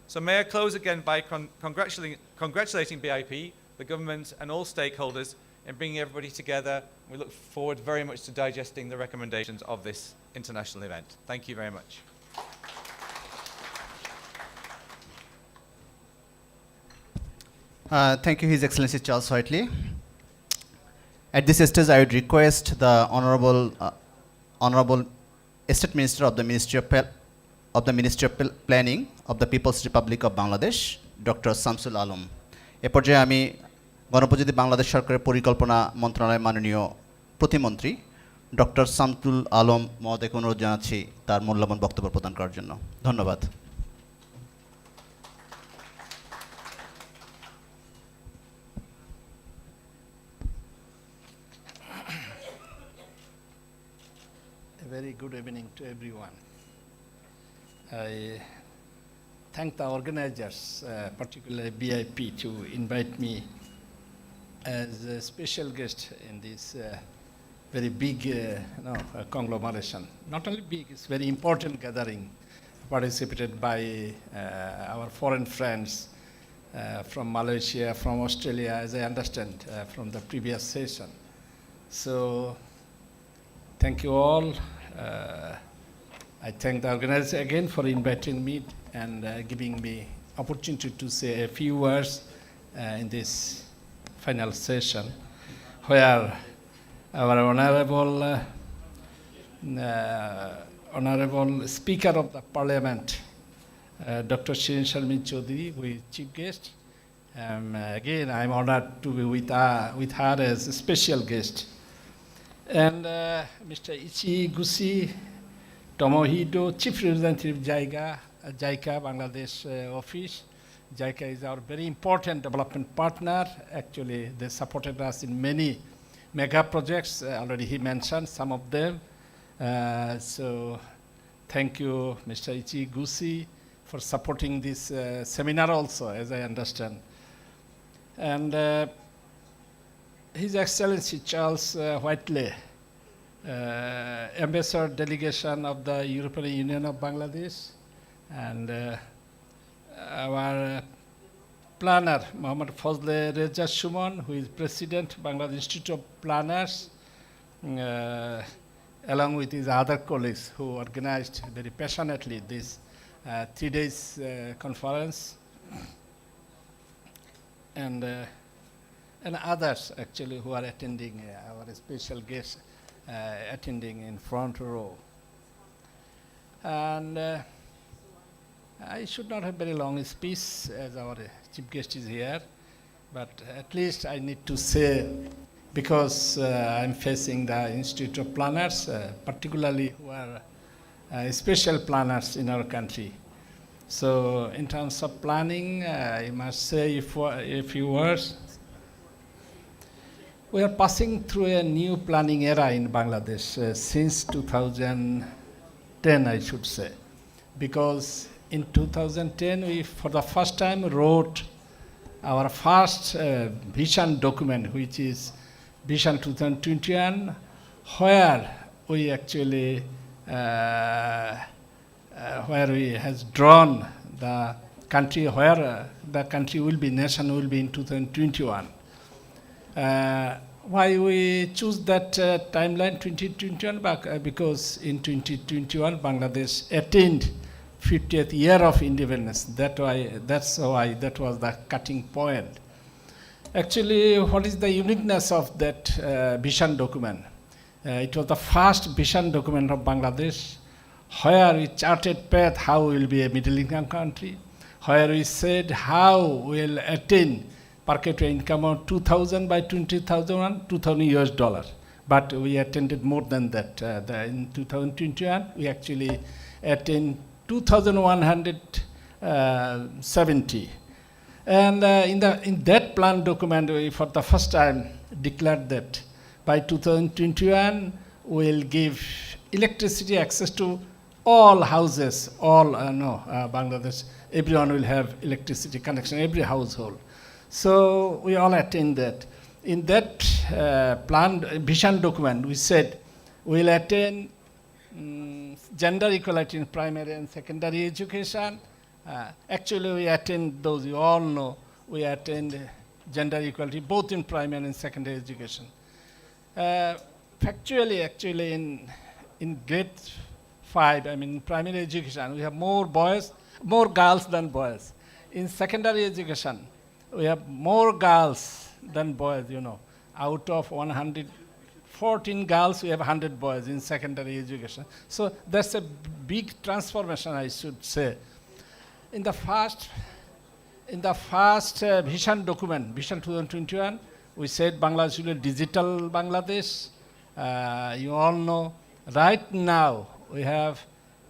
So may I close again by congratulating BIP, the government and all stakeholders in bringing everybody together. We look forward very much to digesting the recommendations of this international event. Thank you very much. Thank you, His Excellency Charles Whiteley. At this stage, I would request the Honorable State Minister of the Ministry of Planning of the People's Republic of Bangladesh, Dr. Samsul Alam. এ পর্যায়ে আমি গণপ্রজাতন্ত্রী বাংলাদেশ সরকারের পরিকল্পনা মন্ত্রণালয়ের মাননীয় প্রতিমন্ত্রী doctor Shamsul Alam মহোদয়কে অনুরোধ জানাচ্ছি তার মূল্যবান বক্তব্য প্রদান করার জন্য। ধন্যবাদ। A very good evening to everyone. I thank the organizers, particularly BIP, to invite me as a special guest in this very big conglomeration. Not only big, it's very important gathering participated by our foreign friends from Malaysia, from Australia, as I understand from the previous session. So thank you all. I thank the organizer again for inviting me and giving me opportunity to say a few words in this final session, where our honorable Speaker of the Parliament, Dr. Shirin Sharmin Chaudhary, who is chief guest. Again, I'm honored to be with her as a special guest. And Mr. Ichi Gusi Tomohito, Chief Representative JICA Bangladesh office. JICA is our very important development partner. Actually, they supported us in many mega projects. Already he mentioned some of them. So thank you, Mr. Ichi Gusi, for supporting this seminar also, as I understand. And His Excellency Charles Whiteley, Ambassador Delegation of the European Union of Bangladesh, and our planner, Mohammad Fazle Reza Shuman, who is President, Bangladesh Institute of Planners, along with his other colleagues who organized very passionately this 3 days conference. And and others actually who are attending, our special guests attending in front row. And I should not have very long speech as our chief guest is here, but at least I need to say, because I'm facing the Institute of Planners, particularly who are special planners in our country. So in terms of planning, I must say a few words. We are passing through a new planning era in Bangladesh since 2010, I should say, because in 2010 we for the first time wrote our first vision document, which is Vision 2021, where we actually where we has drawn the country where the country will be, nation will be in 2021. Why we choose that timeline 2021? Because in 2021 Bangladesh attained 50th year of independence. That's why that was the cutting point. Actually, what is the uniqueness of that vision document? It was the first vision document of Bangladesh, where we charted path how we will be a middle income country, where we said how we will attain per capita income of 2,000 by 2001, $2,000. But we attained more than that. In 2021, we actually attained 2,170. And in that plan document, we for the first time declared that by 2021, we will give electricity access to all houses, Bangladesh, everyone will have electricity connection, every household. So we all attain that. In that planned vision document, we said we will attain gender equality in primary and secondary education. Actually, we attained those, you all know, we attained gender equality both in primary and secondary education. Factually, actually, in grade 5, I mean, primary education, we have more girls than boys. In secondary education, we have more girls than boys, you know. Out of 114 girls, we have 100 boys in secondary education. So that's a big transformation, I should say. In the first vision document, Vision 2021, we said Bangladesh will be digital Bangladesh. You all know, right now we have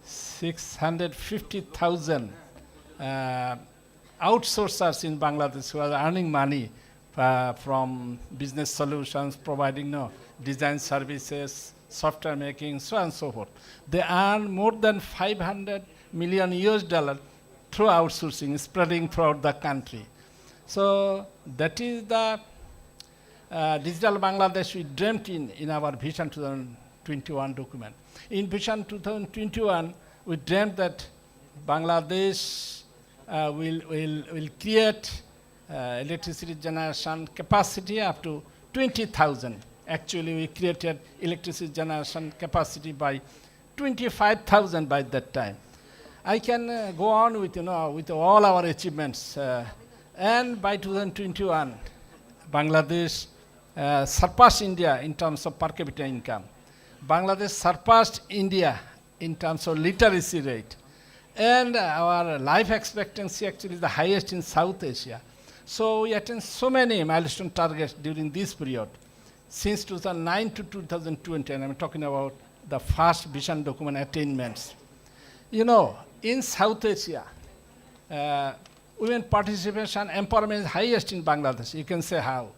650,000 outsourcers in Bangladesh who are earning money from business solutions, providing design services, software making, so on and so forth. They earn more than $500 million through outsourcing, spreading throughout the country. So that is the digital Bangladesh we dreamt in our Vision 2021 document. In Vision 2021, we dreamt that Bangladesh will create electricity generation capacity up to 20,000. Actually, we created electricity generation capacity by 25,000 by that time. I can go on with all our achievements. And by 2021, Bangladesh surpassed India in terms of per capita income. Bangladesh surpassed India in terms of literacy rate. And our life expectancy actually is the highest in South Asia. So we attained so many milestone targets during this period. Since 2009 to 2020, and I'm talking about the first vision document attainments. You know, in South Asia, women participation empowerment is highest in Bangladesh. You can say how.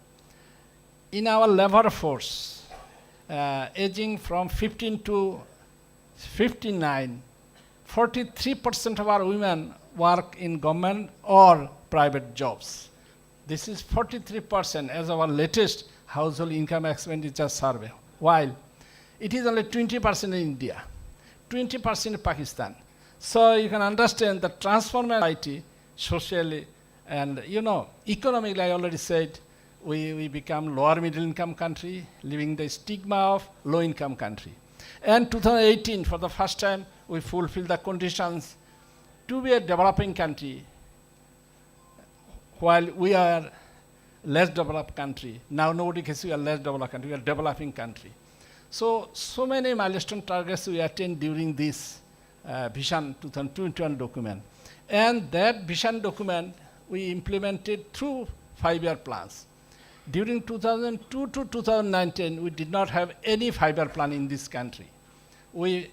In our labor force, aging from 15 to 59, 43% of our women work in government or private jobs. This is 43% as our latest household income expenditure survey. While it is only 20% in India, 20% in Pakistan. So you can understand the transformation socially and economically. I already said we become lower middle income country, leaving the stigma of low income country. And 2018, for the first time, we fulfill the conditions to be a developing country. While we are less developed country. Now nobody can say we are less developed country, we are developing country. So many milestone targets we attained during this Vision 2021 document. And that vision document we implemented through 5-year plans. During 2002 to 2019, we did not have any 5-year plan in this country. We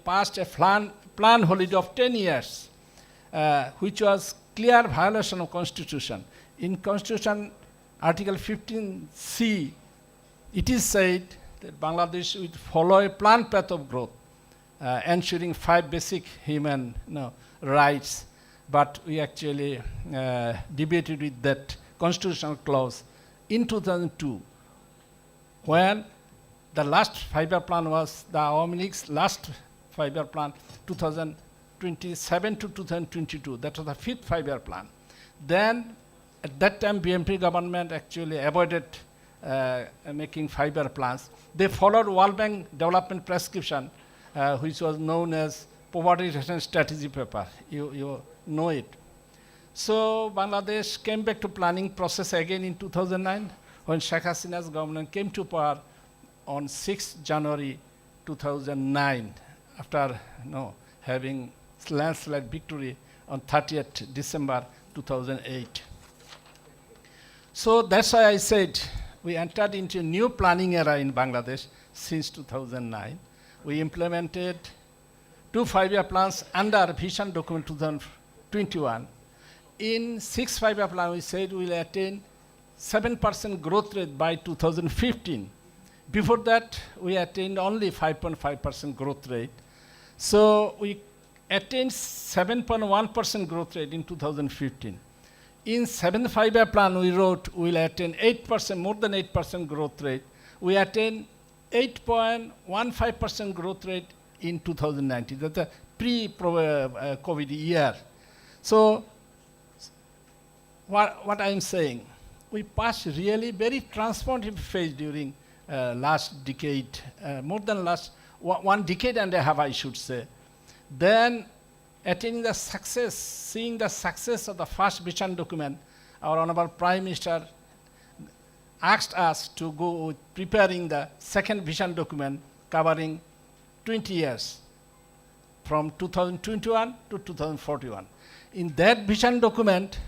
passed a plan holiday of 10 years, which was clear violation of Constitution. In Constitution, Article 15C, it is said that Bangladesh would follow a planned path of growth, ensuring 5 basic human rights. But we actually debated with that constitutional clause in 2002, when the last 5-year plan was the Awami League's last 5-year plan, 2027 to 2022. That was the 5th 5-year plan. Then, at that time, BNP government actually avoided making 5-year plans. They followed World Bank development prescription, which was known as Poverty Reduction Strategy paper. You know it. So Bangladesh came back to planning process again in 2009 when Sheikh Hasina's government came to power on 6 January 2009 after having landslide victory on 30th December 2008. So that's why I said we entered into a new planning era in Bangladesh since 2009. We implemented 2 5-year plans under Vision Document 2021. In 6 5-year plan, we said we'll attain 7% growth rate by 2015. Before that, we attained only 5.5% growth rate. So we attained 7.1% growth rate in 2015. In 7th 5-year plan, we wrote we'll attain 8%, more than 8% growth rate. We attained 8.15% growth rate in 2019. That's a pre-COVID year. So what I'm saying, we passed really very transformative phase during last decade, more than last 1 decade and a half, I should say. Then attaining the success, seeing the success of the first vision document, our Honorable Prime Minister asked us to go with preparing the second vision document covering 20 years from 2021 to 2041. In that vision document,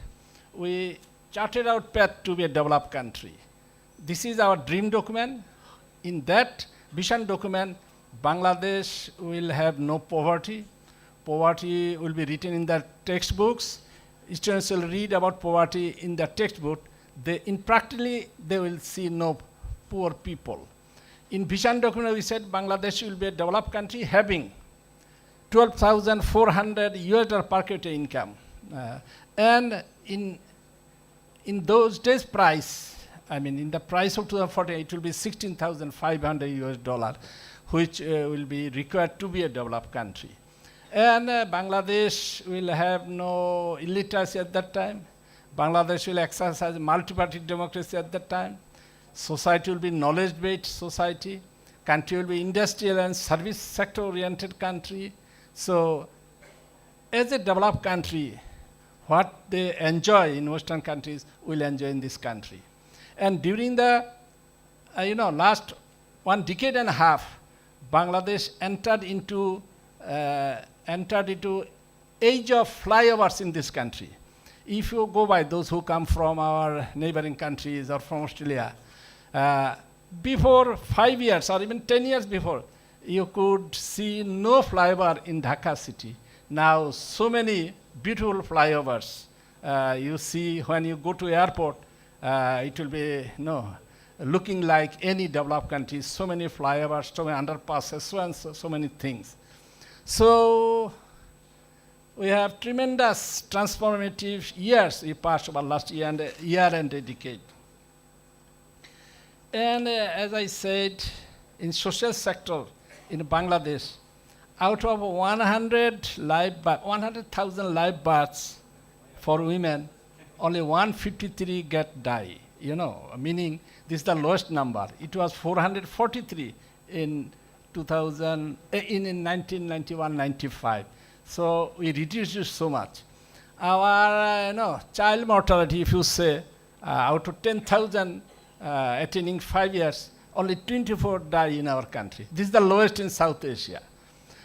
we charted out path to be a developed country. This is our dream document. In that vision document, Bangladesh will have no poverty. Poverty will be written in the textbooks. Students will read about poverty in the textbook. In practically, they will see no poor people. In vision document, we said Bangladesh will be a developed country having $12,400 per capita income. And in those days price, in the price of 2014, it will be $16,500, which will be required to be a developed country. And Bangladesh will have no illiteracy at that time. Bangladesh will exercise multi-party democracy at that time. Society will be knowledge-based society. Country will be industrial and service sector-oriented country. So, as a developed country, what they enjoy in Western countries will enjoy in this country. And during the last 1 decade and a half, Bangladesh entered into age of flyovers in this country. If you go by those who come from our neighboring countries or from Australia, before 5 years or even 10 years before, you could see no flyover in Dhaka city. Now, so many beautiful flyovers. You see when you go to airport, it will be looking like any developed country. So many flyovers, so many underpasses, so many things. So we have tremendous transformative years we passed over last year and a decade. And as I said, in social sector in Bangladesh, out of 100,000 live births for women, only 153 die. Meaning this is the lowest number. It was 443 in 1991-95. So we reduced it so much. Our child mortality, if you say, out of 10,000 attaining 5 years, only 24 die in our country. This is the lowest in South Asia.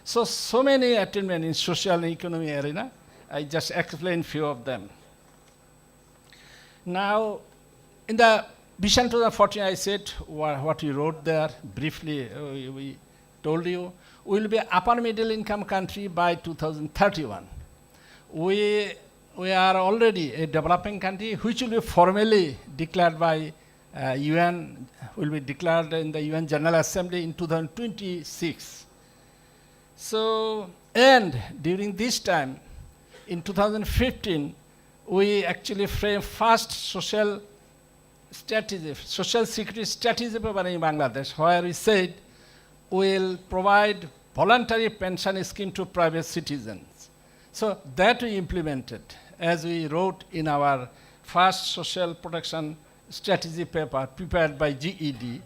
So many attainment in social and economic arena. I just explained few of them. Now, in the Vision 2014, I said what we wrote there briefly. We told you we will be an upper middle income country by 2031. We are already a developing country, which will be formally declared by UN, will be declared in the UN General Assembly in 2026. So, and during this time, in 2015, we actually framed first social strategy, social security strategy paper in Bangladesh, where we said we'll provide voluntary pension scheme to private citizens. So that we implemented, as we wrote in our first social protection strategy paper prepared by GED.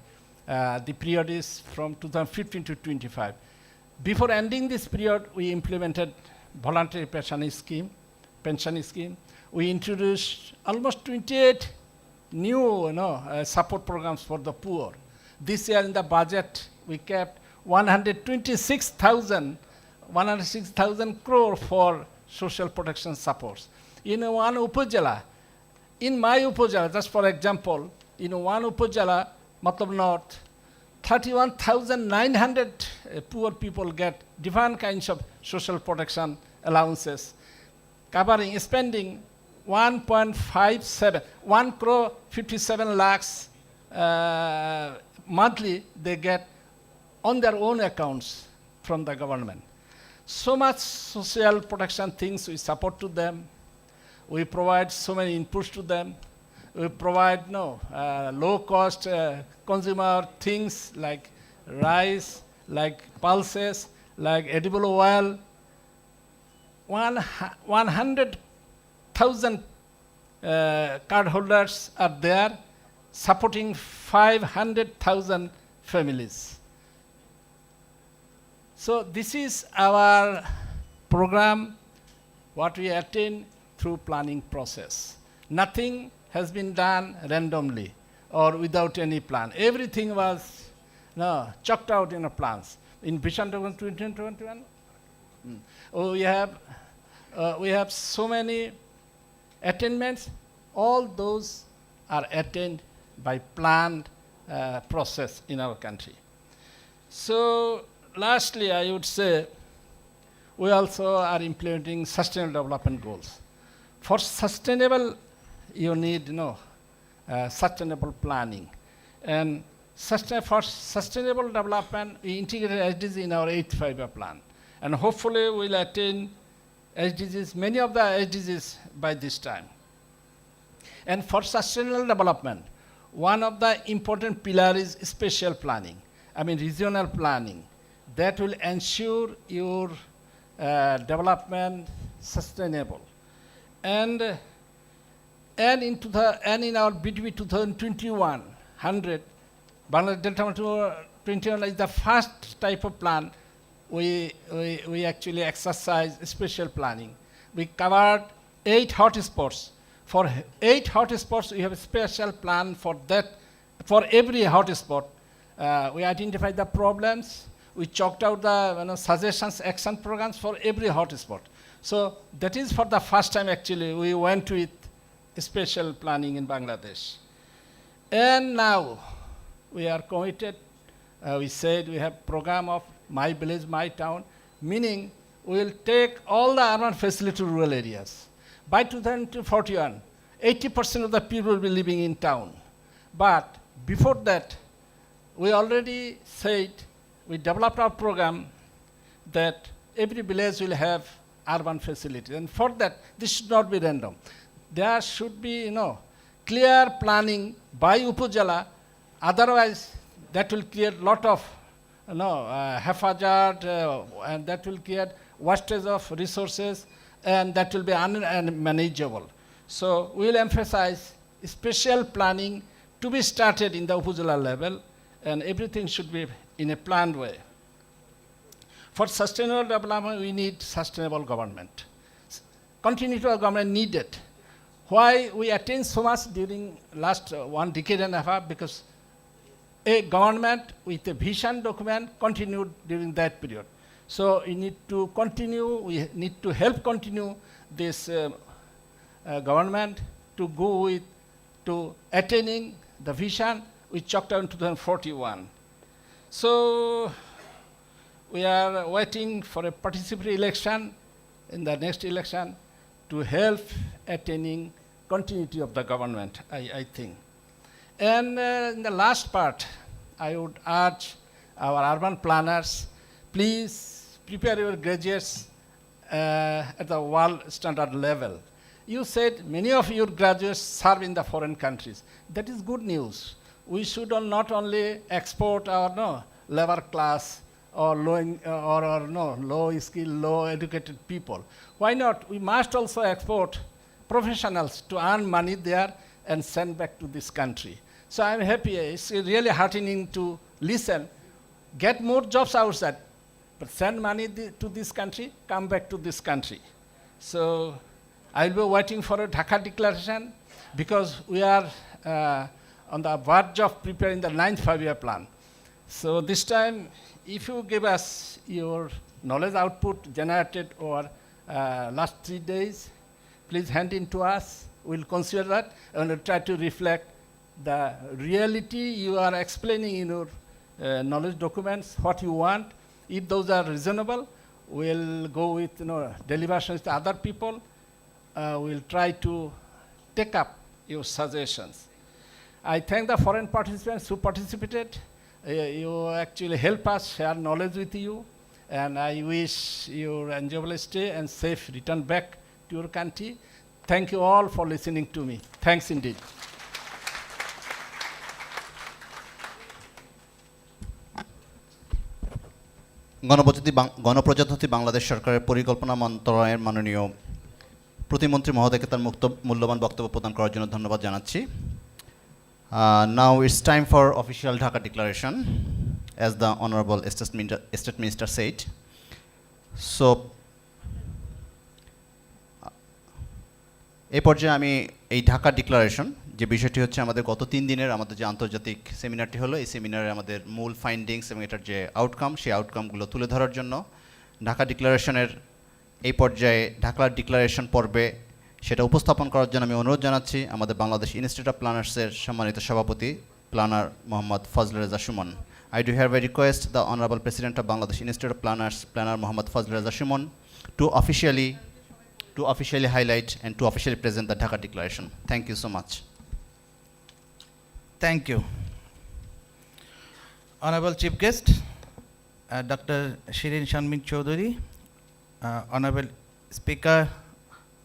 The period is from 2015 to 25. Before ending this period, we implemented voluntary pension scheme. We introduced almost 28 new support programs for the poor. This year in the budget, we kept 106,000 crore for social protection supports. In one Upajala, in my Upajala, just for example, in one Upajala, Matlab North, 31,900 poor people get different kinds of social protection allowances, covering, spending 1 crore 57 lakhs monthly they get on their own accounts from the government. So much social protection things we support to them. We provide so many inputs to them. We provide low-cost consumer things like rice, like pulses, like edible oil. 100,000 cardholders are there supporting 500,000 families. So this is our program, what we attain through planning process. Nothing has been done randomly or without any plan. Everything was chalked out in a plans. In Vision 2021, we have so many attainments. All those are attained by planned process in our country. So lastly, I would say we also are implementing sustainable development goals. For sustainable, you need sustainable planning. And for sustainable development, we integrated SDGs in our 8th five-year plan. And hopefully we'll attain SDGs, many of the SDGs by this time. And for sustainable development, one of the important pillars is spatial planning, regional planning. That will ensure your development sustainable. And in our BTP 2021, 100, Bangladesh Delta 21 is the first type of plan we actually exercise spatial planning. We covered 8 hotspots. For 8 hotspots, we have a special plan for that. For every hotspot, we identified the problems. We chalked out the suggestions, action programs for every hotspot. So that is for the first time actually we went with spatial planning in Bangladesh. And now we are committed. We said we have program of My Village, My Town, meaning we will take all the urban facility to rural areas. By 2041, 80% of the people will be living in town. But before that, we already said, we developed our program that every village will have urban facilities. And for that, this should not be random. There should be, clear planning by Upajala. Otherwise, that will create a lot of, haphazard, and that will create wastage of resources, and that will be unmanageable. So we will emphasize special planning to be started in the Upajala level, and everything should be in a planned way. For sustainable development, we need sustainable government. Continuity of government needed. Why we attained so much during last 1 decade and a half? Because a government with a vision document continued during that period. So we need to continue, we need to help continue this government to go with, to attaining the vision we chalked out in 2041. So we are waiting for a participatory election in the next election to help attaining continuity of the government, I think. And in the last part, I would urge our urban planners, please prepare your graduates at the world standard level. You said many of your graduates serve in the foreign countries. That is good news. We should not only export our labor class or low skill, low educated people. Why not? We must also export professionals to earn money there and send back to this country. So I'm happy. It's really heartening to listen. Get more jobs outside, but send money to this country, come back to this country. So I'll be waiting for a Dhaka declaration because we are on the verge of preparing the 9th five-year plan. So this time, if you give us your knowledge output generated over last 3 days, please hand in to us. We'll consider that and we'll try to reflect the reality you are explaining in your knowledge documents, what you want. If those are reasonable, we'll go with deliberations to other people. We'll try to take up your suggestions. I thank the foreign participants who participated. You actually help us share knowledge with you, and I wish you enjoyable stay and safe return back to your country. Thank you all for listening to me. Thanks indeed. গণপ্রজাতন্ত্রী বাংলাদেশ সরকারের পরিকল্পনা মন্ত্রণালয়ের মাননীয় প্রতিমন্ত্রী মহোদয়কে তার মূল্যবান বক্তব্য প্রদান করার জন্য ধন্যবাদ জানাচ্ছি। Now it's time for official Dhaka declaration, as the Honorable State Minister said. So, এই পর্যায়ে আমি এই ঢাকা ডিক্লারেশন যে বিষয়টি হচ্ছে আমাদের গত 3 দিনের আমাদের যে আন্তর্জাতিক সেমিনারটি হলো, এই সেমিনারে আমাদের মূল ফাইন্ডিংস এবং এটার যে আউটকাম, সেই আউটকামগুলো তুলে ধরার জন্য ঢাকা ডিক্লারেশনের এই পর্যায়ে ঢাকা ডিক্লারেশন পর্বে সেটা উপস্থাপন করার জন্য আমি অনুরোধ জানাচ্ছি আমাদের বাংলাদেশ ইনস্টিটিউট অফ প্ল্যানার্সের সম্মানিত সভাপতি planner Mohammad Fazal Reza Sumon. I do hereby request the Honorable President of Bangladesh Institute of Planners, Planner Mohammad Fazl Reza Shumon, to officially highlight and to officially present the Dhaka Declaration. Thank you so much. Thank you. Honorable Chief Guest, Dr. Shirin Sharmin Chaudhuri, Honorable Speaker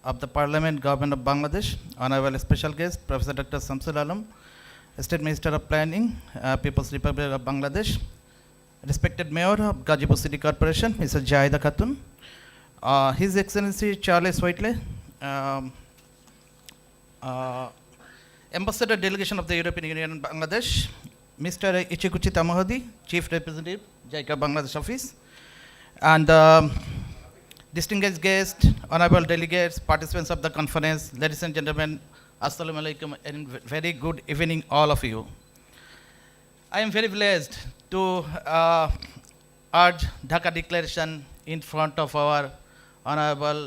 of the Parliament, Government of Bangladesh, Honorable Special Guest, Professor Dr. Samsul Alam, State Minister of Planning, People's Republic of Bangladesh, respected Mayor of Gazipur City Corporation, Mr. Jahida Khatun, His Excellency Charles Whiteley, Ambassador Delegation of the European Union in Bangladesh, Mr. Ichikuchi Tamahodi, Chief Representative, JICA Bangladesh Office, and distinguished guests, honorable delegates, participants of the conference, ladies and gentlemen, Assalamu alaikum and very good evening all of you. I am very blessed to urge Dhaka Declaration in front of our honorable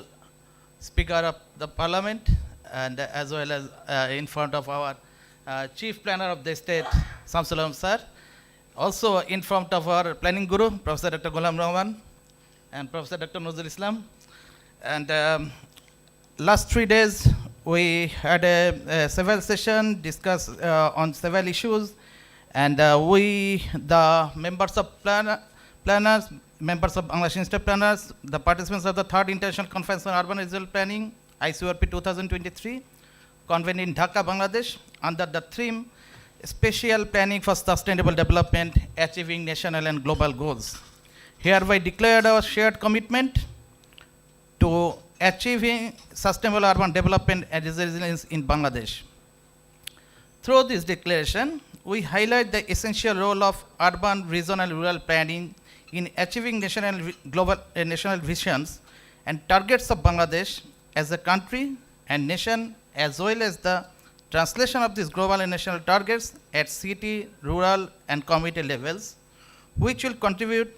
Speaker of the Parliament and as well as in front of our Chief Planner of the State, Samsul Alam sir. Also in front of our Planning Guru, Professor Dr. Ghulam Rahman and Professor Dr. Nuzul Islam. And last 3 days, we had a several session, discussed on several issues, and we, the members of planners, members of Bangladesh Institute of Planners, the participants of the 3rd International Conference on Urban Regional Planning, ICURP 2023, convened in Dhaka, Bangladesh, under the theme, Spatial Planning for Sustainable Development, Achieving National and Global Goals. Hereby declared our shared commitment to achieving sustainable urban development and resilience in Bangladesh. Through this declaration, we highlight the essential role of urban, regional, and rural planning in achieving national visions and targets of Bangladesh as a country and nation as well as the translation of these global and national targets at city, rural, and community levels, which will contribute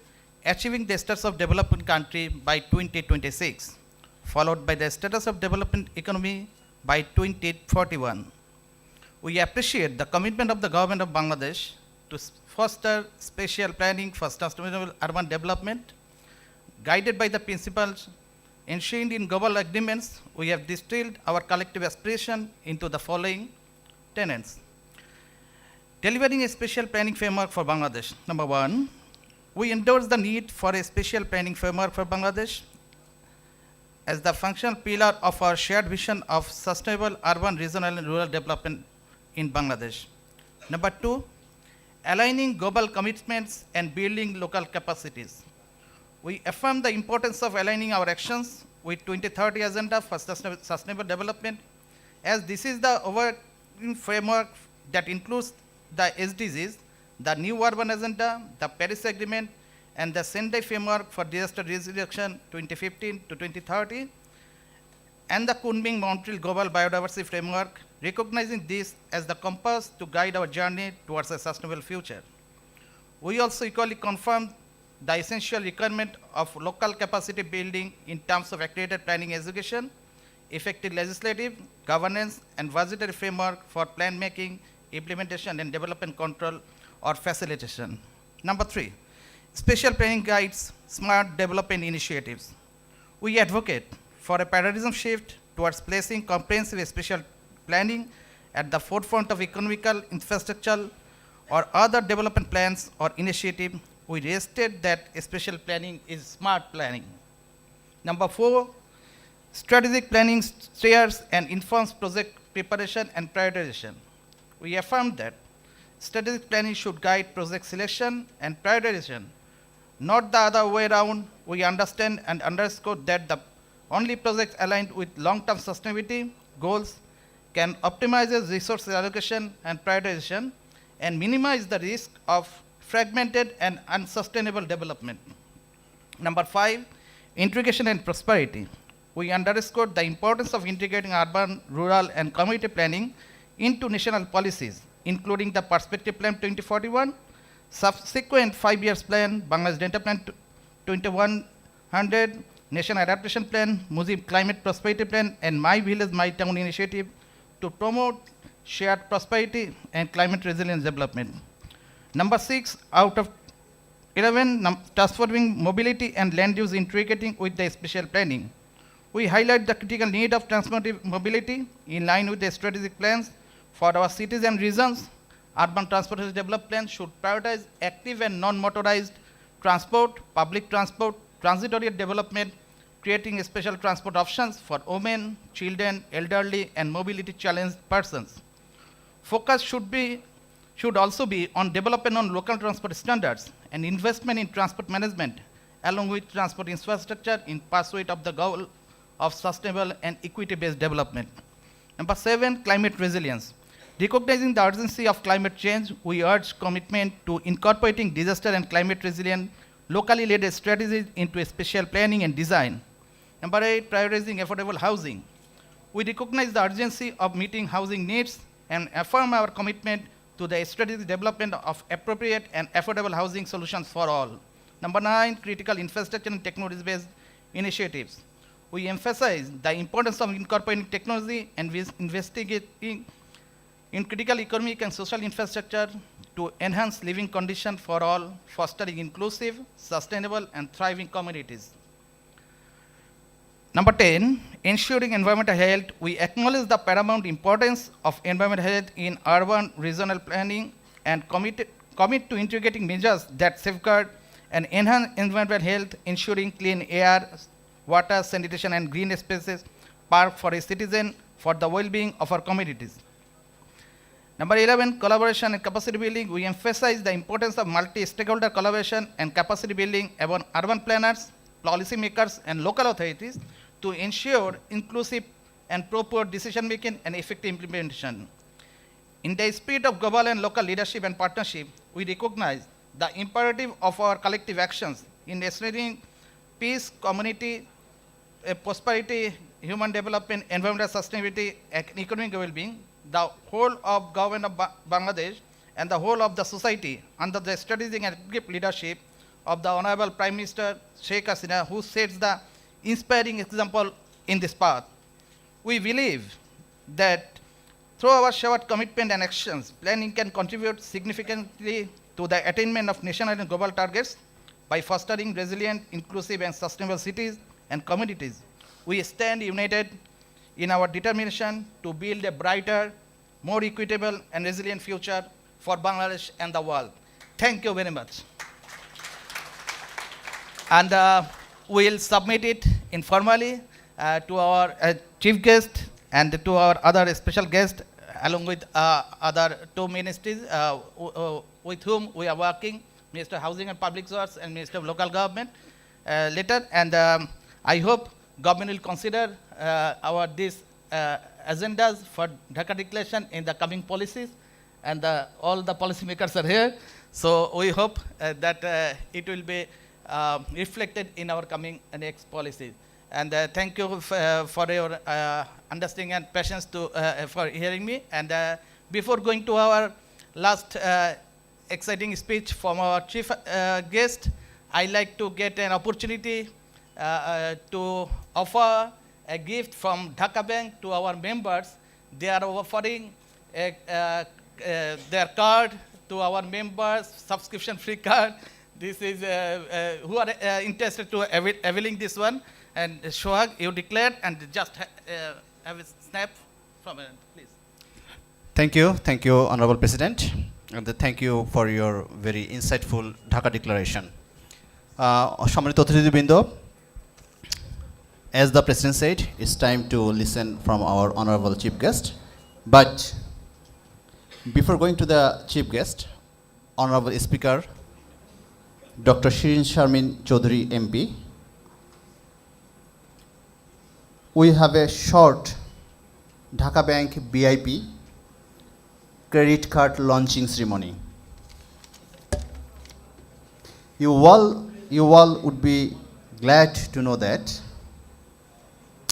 achieving the status of developing country by 2026, followed by the status of developing economy by 2041. We appreciate the commitment of the government of Bangladesh to foster spatial planning for sustainable urban development. Guided by the principles enshrined in global agreements, we have distilled our collective aspiration into the following tenets. Delivering a spatial planning framework for Bangladesh. Number one, we endorse the need for a spatial planning framework for Bangladesh as the functional pillar of our shared vision of sustainable urban, regional, and rural development in Bangladesh. Number two, aligning global commitments and building local capacities. We affirm the importance of aligning our actions with 2030 Agenda for Sustainable Development, as this is the overarching framework that includes the SDGs, the New Urban Agenda, the Paris Agreement, and the Sendai Framework for Disaster Risk Reduction 2015 to 2030, and the Kunming-Montreal Global Biodiversity Framework, recognizing this as the compass to guide our journey towards a sustainable future. We also equally confirm the essential requirement of local capacity building in terms of accredited planning execution, effective legislative, governance, and budgetary framework for plan making, implementation, and development control or facilitation. Number three, spatial planning guides smart development initiatives. We advocate for a paradigm shift towards placing comprehensive spatial planning at the forefront of economical, infrastructural, or other development plans or initiative. We restate that spatial planning is smart planning. Number four, strategic planning steers and informs project preparation and prioritization. We affirm that strategic planning should guide project selection and prioritization, not the other way around. We understand and underscore that the only projects aligned with long-term sustainability goals can optimize resource allocation and prioritization and minimize the risk of fragmented and unsustainable development. Number five, integration and prosperity. We underscore the importance of integrating urban, rural, and community planning into national policies, including the Perspective Plan 2041, subsequent 5 years plan, Bangladesh Data Plan 2100, National Adaptation Plan, Muslim Climate Prosperity Plan, and My Village, My Town initiative to promote shared prosperity and climate resilience development. Number six, out of 11, transforming mobility and land use integrating with the spatial planning. We highlight the critical need of transformative mobility in line with the strategic plans for our cities and regions. Urban transportation development plans should prioritize active and non-motorized transport, public transport, transit-oriented development, creating special transport options for women, children, elderly, and mobility challenged persons. Focus should also be on development on local transport standards and investment in transport management, along with transport infrastructure in pursuit of the goal of sustainable and equity-based development. Number seven, climate resilience. Recognizing the urgency of climate change, we urge commitment to incorporating disaster and climate resilient locally led strategies into spatial planning and design. Number eight, prioritizing affordable housing. We recognize the urgency of meeting housing needs and affirm our commitment to the strategic development of appropriate and affordable housing solutions for all. Number nine, critical infrastructure and technology-based initiatives. We emphasize the importance of incorporating technology and investigating in critical economic and social infrastructure to enhance living conditions for all, fostering inclusive, sustainable, and thriving communities. Number 10, ensuring environmental health. We acknowledge the paramount importance of environmental health in urban regional planning and commit to integrating measures that safeguard and enhance environmental health, ensuring clean air, water, sanitation, and green spaces, park for a citizen, for the well-being of our communities. Number 11, collaboration and capacity building. We emphasize the importance of multi-stakeholder collaboration and capacity building among urban planners, policymakers, and local authorities to ensure inclusive and proper decision-making and effective implementation. In the spirit of global and local leadership and partnership, we recognize the imperative of our collective actions in ensuring peace, community, prosperity, human development, environmental sustainability, and economic well-being, the whole of government of Bangladesh and the whole of the society under the strategic and equipped leadership of the Honorable Prime Minister Sheikh Hasina, who sets the inspiring example in this path. We believe that through our shared commitment and actions, planning can contribute significantly to the attainment of national and global targets by fostering resilient, inclusive, and sustainable cities and communities. We stand united in our determination to build a brighter, more equitable, and resilient future for Bangladesh and the world. Thank you very much. And we'll submit it informally to our chief guest and to our other special guest, along with other two ministries with whom we are working, Minister of Housing and Public Works and Minister of Local Government later. And I hope government will consider these agendas for Dhaka Declaration in the coming policies. And all the policymakers are here. So we hope that it will be reflected in our coming next policies. And thank you for your understanding and patience for hearing me. And before going to our last exciting speech from our chief guest, I like to get an opportunity to offer a gift from Dhaka Bank to our members. They are offering their card to our members, subscription-free card. This is who are interested to availing this one. And Shohag, you declared, and just have a snap from it, please. Thank you, Honorable President, and thank you for your very insightful Dhaka Declaration. সম্মানিত অতিথিবৃন্দ, as the President said, it's time to listen from our Honorable Chief Guest. But before going to the Chief Guest, Honorable Speaker, Dr. Shirin Sharmin Chaudhary MP, we have a short Dhaka Bank BIP credit card launching ceremony. You all would be glad to know that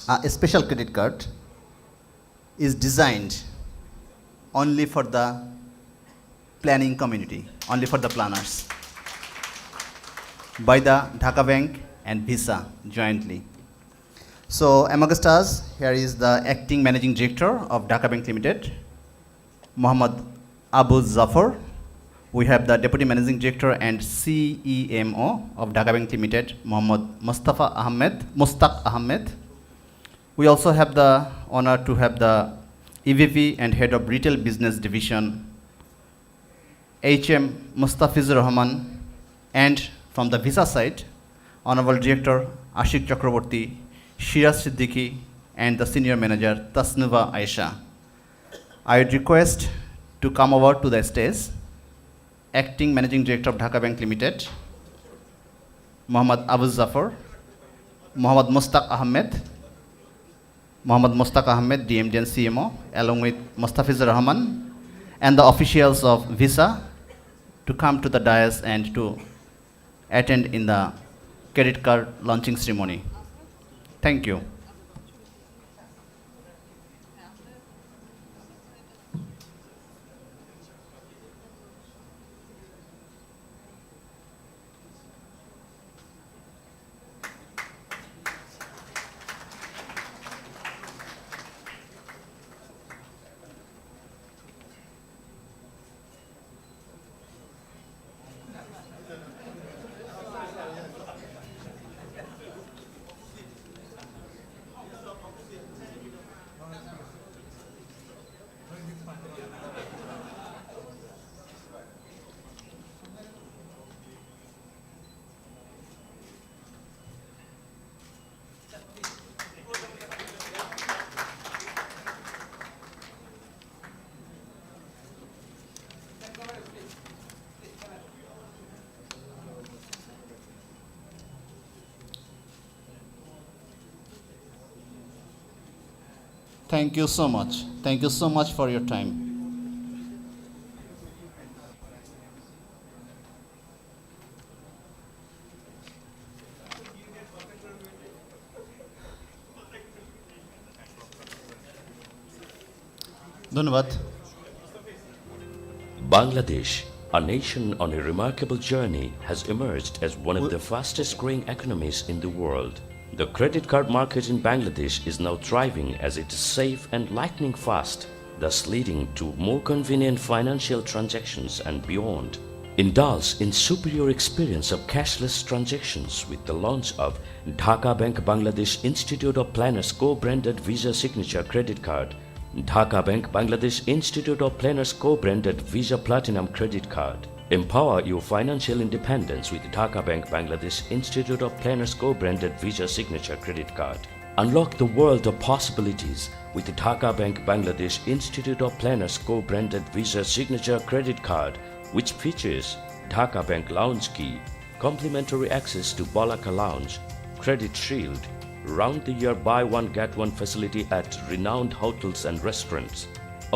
a special credit card is designed only for the planning community, only for the planners, by the Dhaka Bank and Visa jointly. So amongst us, here is the acting managing director of Dhaka Bank Limited, Muhammad Abu Zafar. We have the deputy managing director and CEMO of Dhaka Bank Limited, Muhammad Mustaq Ahmed. We also have the honor to have the EVP and head of retail business division, HM Mustafizur Rahman, and from the Visa side, Honorable Director Ashik Chakraborty, Shiraz Siddiqui, and the senior manager Tasnuva Aisha. I would request to come over to the stage, acting managing director of Dhaka Bank Limited, Muhammad Abu Zafar, Muhammad Mustaq Ahmed, DMD and CMO, along with Mustafizur Rahman, and the officials of Visa to come to the dais and to attend in the credit card launching ceremony. Thank you. Thank you so much. Thank you so much for your time. ধন্যবাদ। Bangladesh, a nation on a remarkable journey, has emerged as one of the fastest growing economies in the world. The credit card market in Bangladesh is now thriving as it is safe and lightning fast, thus leading to more convenient financial transactions and beyond. Indulge in superior experience of cashless transactions with the launch of Dhaka Bank Bangladesh Institute of Planners co-branded Visa Signature Credit Card, Dhaka Bank Bangladesh Institute of Planners co-branded Visa Platinum Credit Card. Empower your financial independence with Dhaka Bank Bangladesh Institute of Planners co-branded Visa Signature Credit Card. Unlock the world of possibilities with Dhaka Bank Bangladesh Institute of Planners co-branded Visa Signature Credit Card, which features Dhaka Bank Lounge Key, complimentary access to Balaka Lounge, Credit Shield, round-the-year buy-one get-one facility at renowned hotels and restaurants,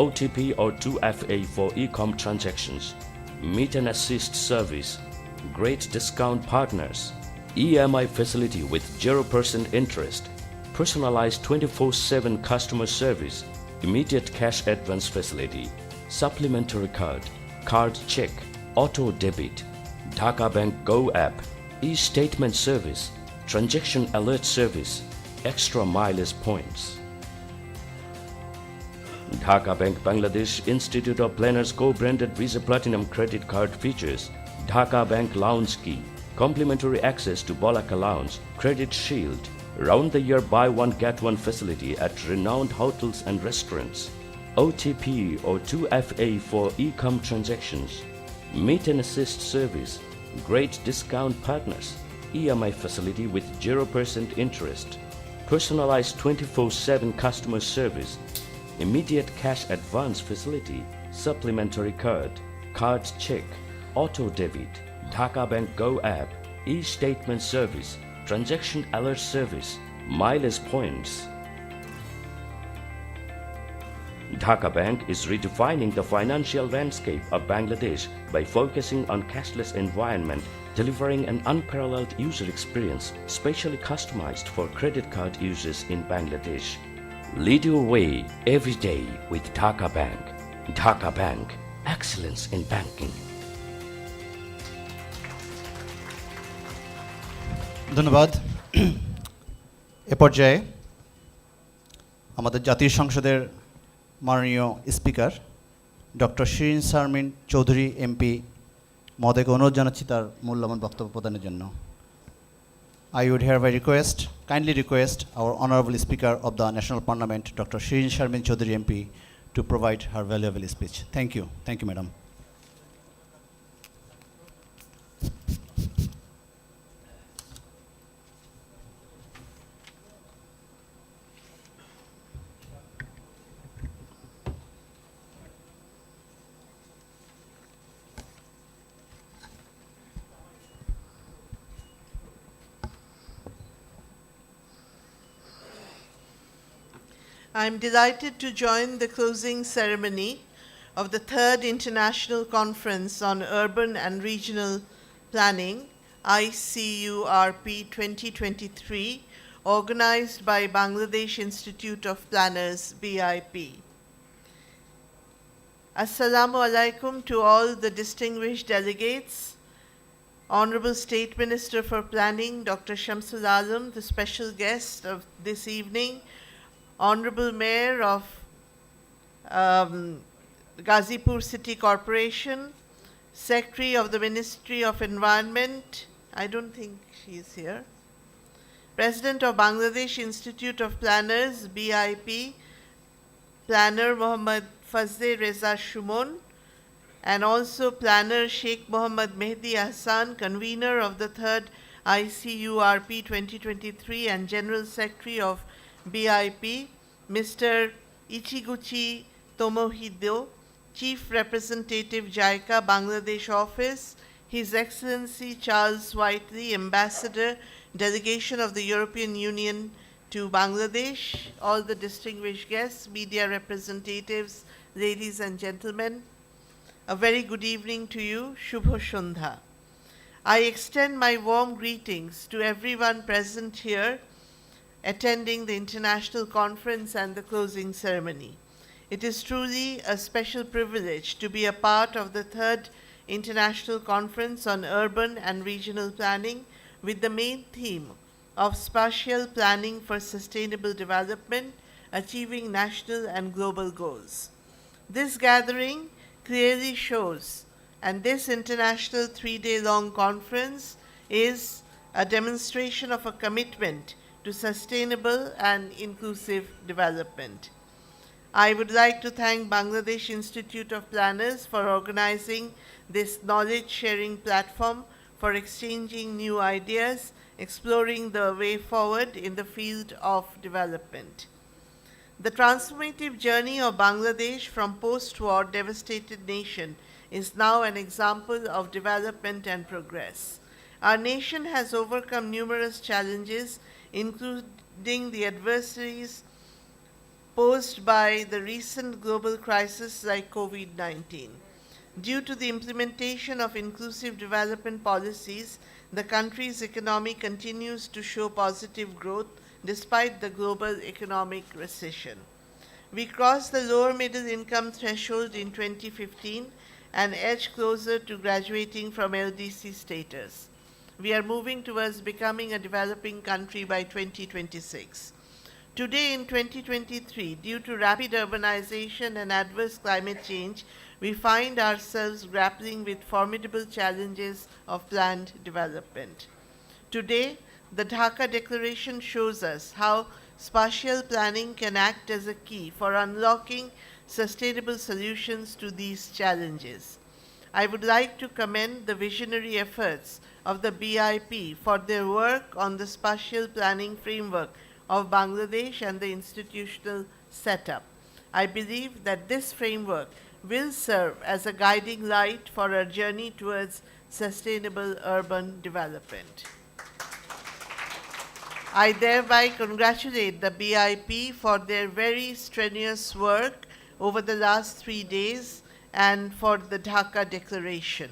OTP or 2FA for e-com transactions, meet and assist service, great discount partners, EMI facility with 0% interest, personalized 24/7 customer service, immediate cash advance facility, supplementary card, card check, auto debit, Dhaka Bank Go app, e-statement service, transaction alert service, extra mileage points. Dhaka Bank Bangladesh Institute of Planners co-branded Visa Platinum Credit Card features Dhaka Bank Lounge Key, complimentary access to Balaka Lounge, Credit Shield, round-the-year buy-one get-one facility at renowned hotels and restaurants, OTP or 2FA for e-com transactions, meet and assist service, great discount partners, EMI facility with 0% interest, personalized 24/7 customer service, immediate cash advance facility, supplementary card, card check, auto debit, Dhaka Bank Go app, e-statement service, transaction alert service, mileage points. Dhaka Bank is redefining the financial landscape of Bangladesh by focusing on cashless environment, delivering an unparalleled user experience specially customized for credit card users in Bangladesh. Lead your way every day with Dhaka Bank. Dhaka Bank, excellence in banking. ধন্যবাদ। এ পর্যায়ে আমাদের জাতীয় সংসদের মাননীয় speaker doctor Shirin Sharmin Chowdhury MP মহোদয়কে অনুরোধ জানাচ্ছি তার মূল্যবান বক্তব্য প্রদানের জন্য। I would hereby kindly request our Honorable Speaker of the National Parliament, Dr. Shirin Sharmin Chaudhary MP, to provide her valuable speech. Thank you. Thank you, Madam. I'm delighted to join the closing ceremony of the third International Conference on Urban and Regional Planning, ICURP 2023, organized by Bangladesh Institute of Planners, BIP. Assalamu alaikum to all the distinguished delegates, Honorable State Minister for Planning, Dr. Shamsul Alam, the special guest of this evening, Honorable Mayor of Ghazipur City Corporation, Secretary of the Ministry of Environment, I don't think she is here, President of Bangladesh Institute of Planners, BIP, Planner Mohammad Fazle Reza Shumon, and also Planner Sheikh Mohammad Mehdi Hassan, convener of the third ICURP 2023 and General Secretary of BIP, Mr. Ichiguchi Tomohide, Chief Representative JICA Bangladesh Office, His Excellency Charles Whiteley, Ambassador, Delegation of the European Union to Bangladesh, all the distinguished guests, media representatives, ladies and gentlemen, a very good evening to you, Shubho Shundha. I extend my warm greetings to everyone present here attending the international conference and the closing ceremony. It is truly a special privilege to be a part of the 3rd International Conference on Urban and Regional Planning with the main theme of spatial planning for sustainable development, achieving national and global goals. This gathering clearly shows, and this international 3-day-long conference is a demonstration of a commitment to sustainable and inclusive development. I would like to thank Bangladesh Institute of Planners for organizing this knowledge-sharing platform for exchanging new ideas, exploring the way forward in the field of development. The transformative journey of Bangladesh from post-war devastated nation is now an example of development and progress. Our nation has overcome numerous challenges, including the adversaries posed by the recent global crisis like COVID-19. Due to the implementation of inclusive development policies, the country's economy continues to show positive growth despite the global economic recession. We crossed the lower middle income threshold in 2015 and edged closer to graduating from LDC status. We are moving towards becoming a developing country by 2026. Today in 2023, due to rapid urbanization and adverse climate change, we find ourselves grappling with formidable challenges of planned development. Today, the Dhaka Declaration shows us how spatial planning can act as a key for unlocking sustainable solutions to these challenges. I would like to commend the visionary efforts of the BIP for their work on the spatial planning framework of Bangladesh and the institutional setup. I believe that this framework will serve as a guiding light for our journey towards sustainable urban development. I thereby congratulate the BIP for their very strenuous work over the last 3 days and for the Dhaka Declaration.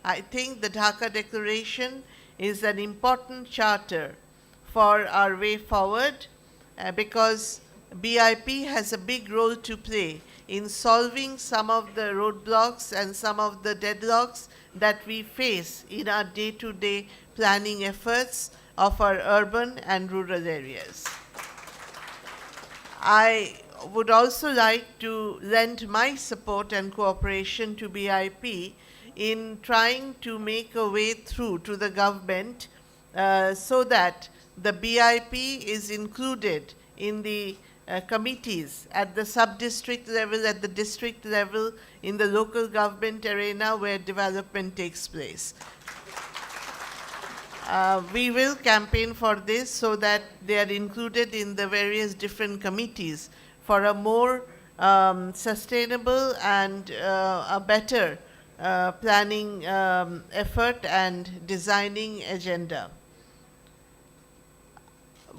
I think the Dhaka Declaration is an important charter for our way forward because BIP has a big role to play in solving some of the roadblocks and some of the deadlocks that we face in our day-to-day planning efforts of our urban and rural areas. I would also like to lend my support and cooperation to BIP in trying to make a way through to the government so that the BIP is included in the committees at the sub-district level, at the district level, in the local government arena where development takes place. We will campaign for this so that they are included in the various different committees for a more sustainable and a better planning effort and designing agenda.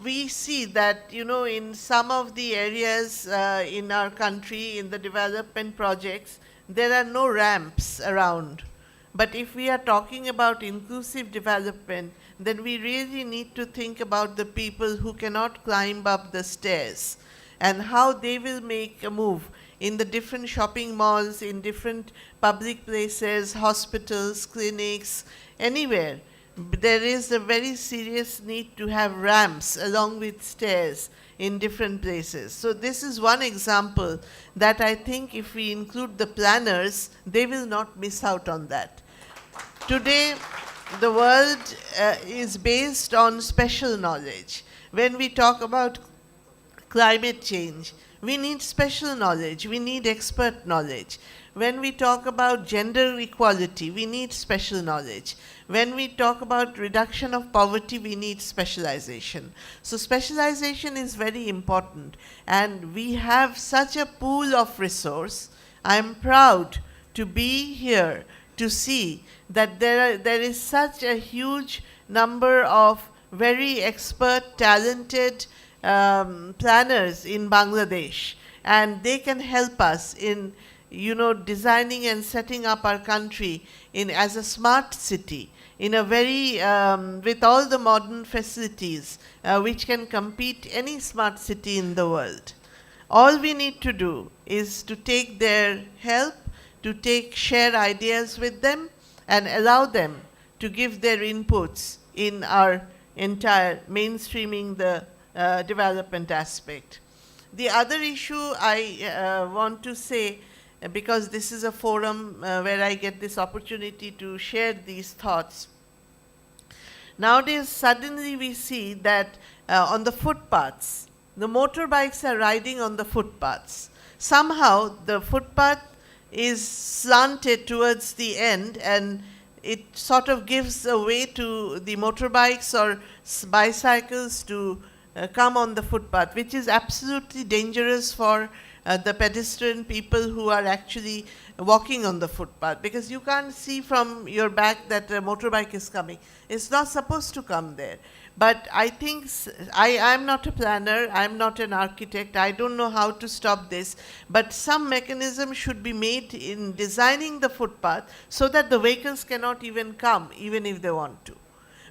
We see that, in some of the areas in our country, in the development projects, there are no ramps around. But if we are talking about inclusive development, then we really need to think about the people who cannot climb up the stairs and how they will make a move in the different shopping malls, in different public places, hospitals, clinics, anywhere. There is a very serious need to have ramps along with stairs in different places. So this is one example that I think if we include the planners, they will not miss out on that. Today, the world is based on special knowledge. When we talk about climate change, we need special knowledge, we need expert knowledge. When we talk about gender equality, we need special knowledge. When we talk about reduction of poverty, we need specialization. So specialization is very important, and we have such a pool of resource. I am proud to be here to see that there is such a huge number of very expert, talented planners in Bangladesh, and they can help us in designing and setting up our country as a smart city, in a very, with all the modern facilities which can compete any smart city in the world. All we need to do is to take their help, share ideas with them, and allow them to give their inputs in our entire mainstreaming the development aspect. The other issue I want to say, because this is a forum where I get this opportunity to share these thoughts. Nowadays, suddenly we see that on the footpaths, the motorbikes are riding on the footpaths. Somehow, the footpath is slanted towards the end, and it sort of gives a way to the motorbikes or bicycles to come on the footpath, which is absolutely dangerous for the pedestrian people who are actually walking on the footpath, because you can't see from your back that a motorbike is coming. It's not supposed to come there. But I think, I'm not a planner, I'm not an architect, I don't know how to stop this, but some mechanism should be made in designing the footpath so that the vehicles cannot even come, even if they want to.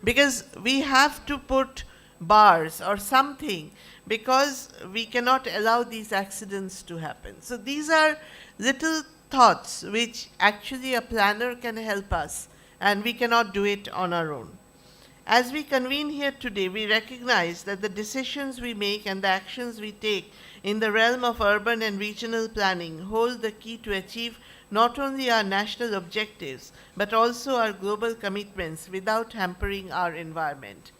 Because we have to put bars or something, because we cannot allow these accidents to happen. So these are little thoughts which actually a planner can help us, and we cannot do it on our own. As we convene here today, we recognize that the decisions we make and the actions we take in the realm of urban and regional planning hold the key to achieve not only our national objectives, but also our global commitments without hampering our environment.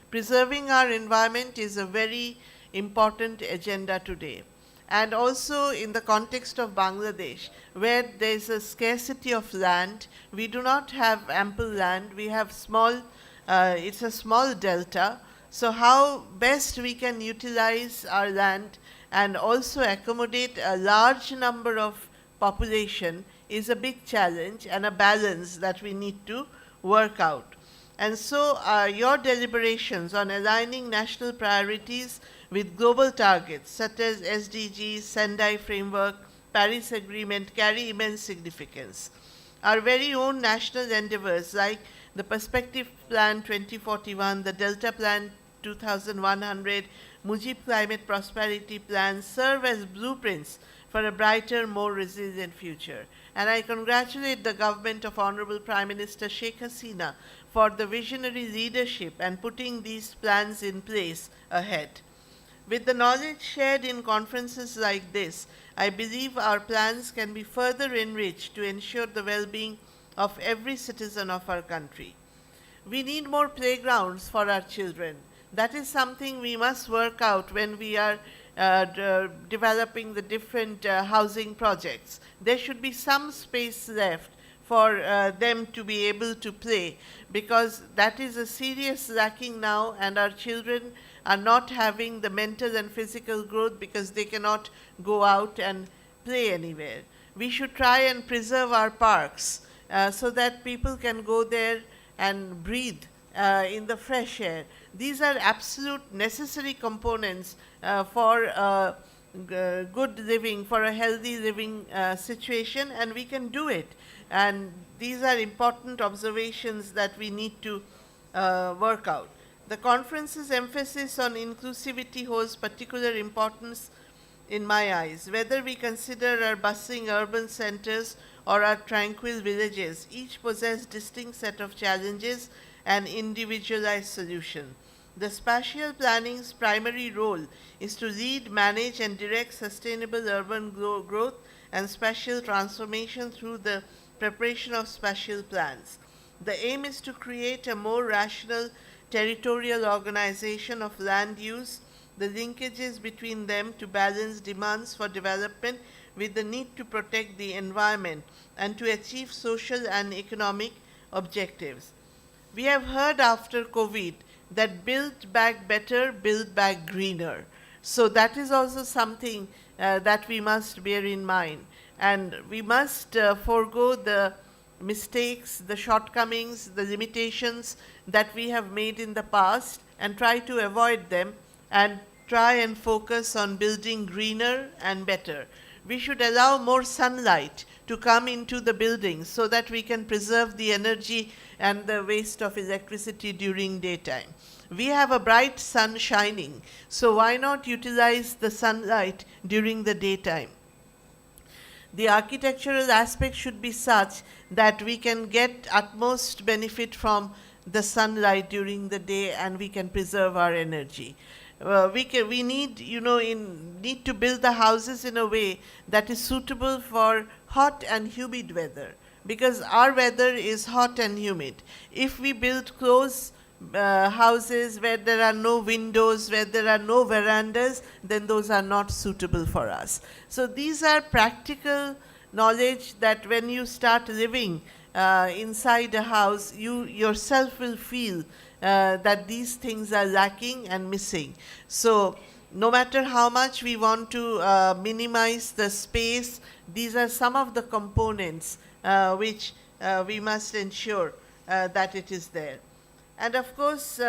Preserving our environment is a very important agenda today. And also in the context of Bangladesh, where there is a scarcity of land, we do not have ample land, we have it's a small delta. So how best we can utilize our land and also accommodate a large number of population is a big challenge and a balance that we need to work out. And so your deliberations on aligning national priorities with global targets such as SDGs, Sendai Framework, Paris Agreement carry immense significance. Our very own national endeavors like the Perspective Plan 2041, the Delta Plan 2100, Mujib Climate Prosperity Plan serve as blueprints for a brighter, more resilient future. And I congratulate the government of Honorable Prime Minister Sheikh Hasina for the visionary leadership and putting these plans in place ahead. With the knowledge shared in conferences like this, I believe our plans can be further enriched to ensure the well-being of every citizen of our country. We need more playgrounds for our children. That is something we must work out when we are developing the different housing projects. There should be some space left for them to be able to play, because that is a serious lacking now, and our children are not having the mental and physical growth because they cannot go out and play anywhere. We should try and preserve our parks so that people can go there and breathe in the fresh air. These are absolute necessary components for good living, for a healthy living situation, and we can do it. And these are important observations that we need to work out. The conference's emphasis on inclusivity holds particular importance in my eyes. Whether we consider our bustling urban centers or our tranquil villages, each possess distinct set of challenges and individualized solutions. The spatial planning's primary role is to lead, manage, and direct sustainable urban growth and spatial transformation through the preparation of spatial plans. The aim is to create a more rational territorial organization of land use, the linkages between them to balance demands for development with the need to protect the environment and to achieve social and economic objectives. We have heard after COVID that build back better, build back greener. So that is also something that we must bear in mind. And we must forego the mistakes, the shortcomings, the limitations that we have made in the past and try to avoid them and try and focus on building greener and better. We should allow more sunlight to come into the buildings so that we can preserve the energy and the waste of electricity during daytime. We have a bright sun shining, so why not utilize the sunlight during the daytime? The architectural aspect should be such that we can get utmost benefit from the sunlight during the day and we can preserve our energy. We need, need to build the houses in a way that is suitable for hot and humid weather, because our weather is hot and humid. If we build close houses where there are no windows, where there are no verandas, then those are not suitable for us. So these are practical knowledge that when you start living inside a house, you yourself will feel that these things are lacking and missing. So no matter how much we want to minimize the space, these are some of the components which we must ensure that it is there. And of course,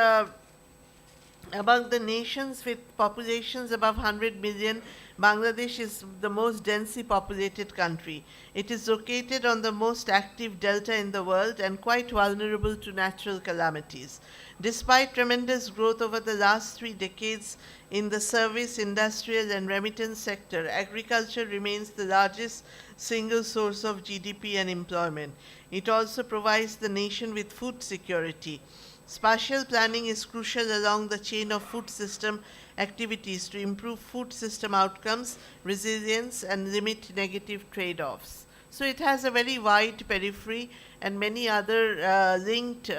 among the nations with populations above 100 million, Bangladesh is the most densely populated country. It is located on the most active delta in the world and quite vulnerable to natural calamities. Despite tremendous growth over the last 3 decades in the service, industrial, and remittance sector, agriculture remains the largest single source of GDP and employment. It also provides the nation with food security. Spatial planning is crucial along the chain of food system activities to improve food system outcomes, resilience, and limit negative trade-offs. So it has a very wide periphery, and many other linked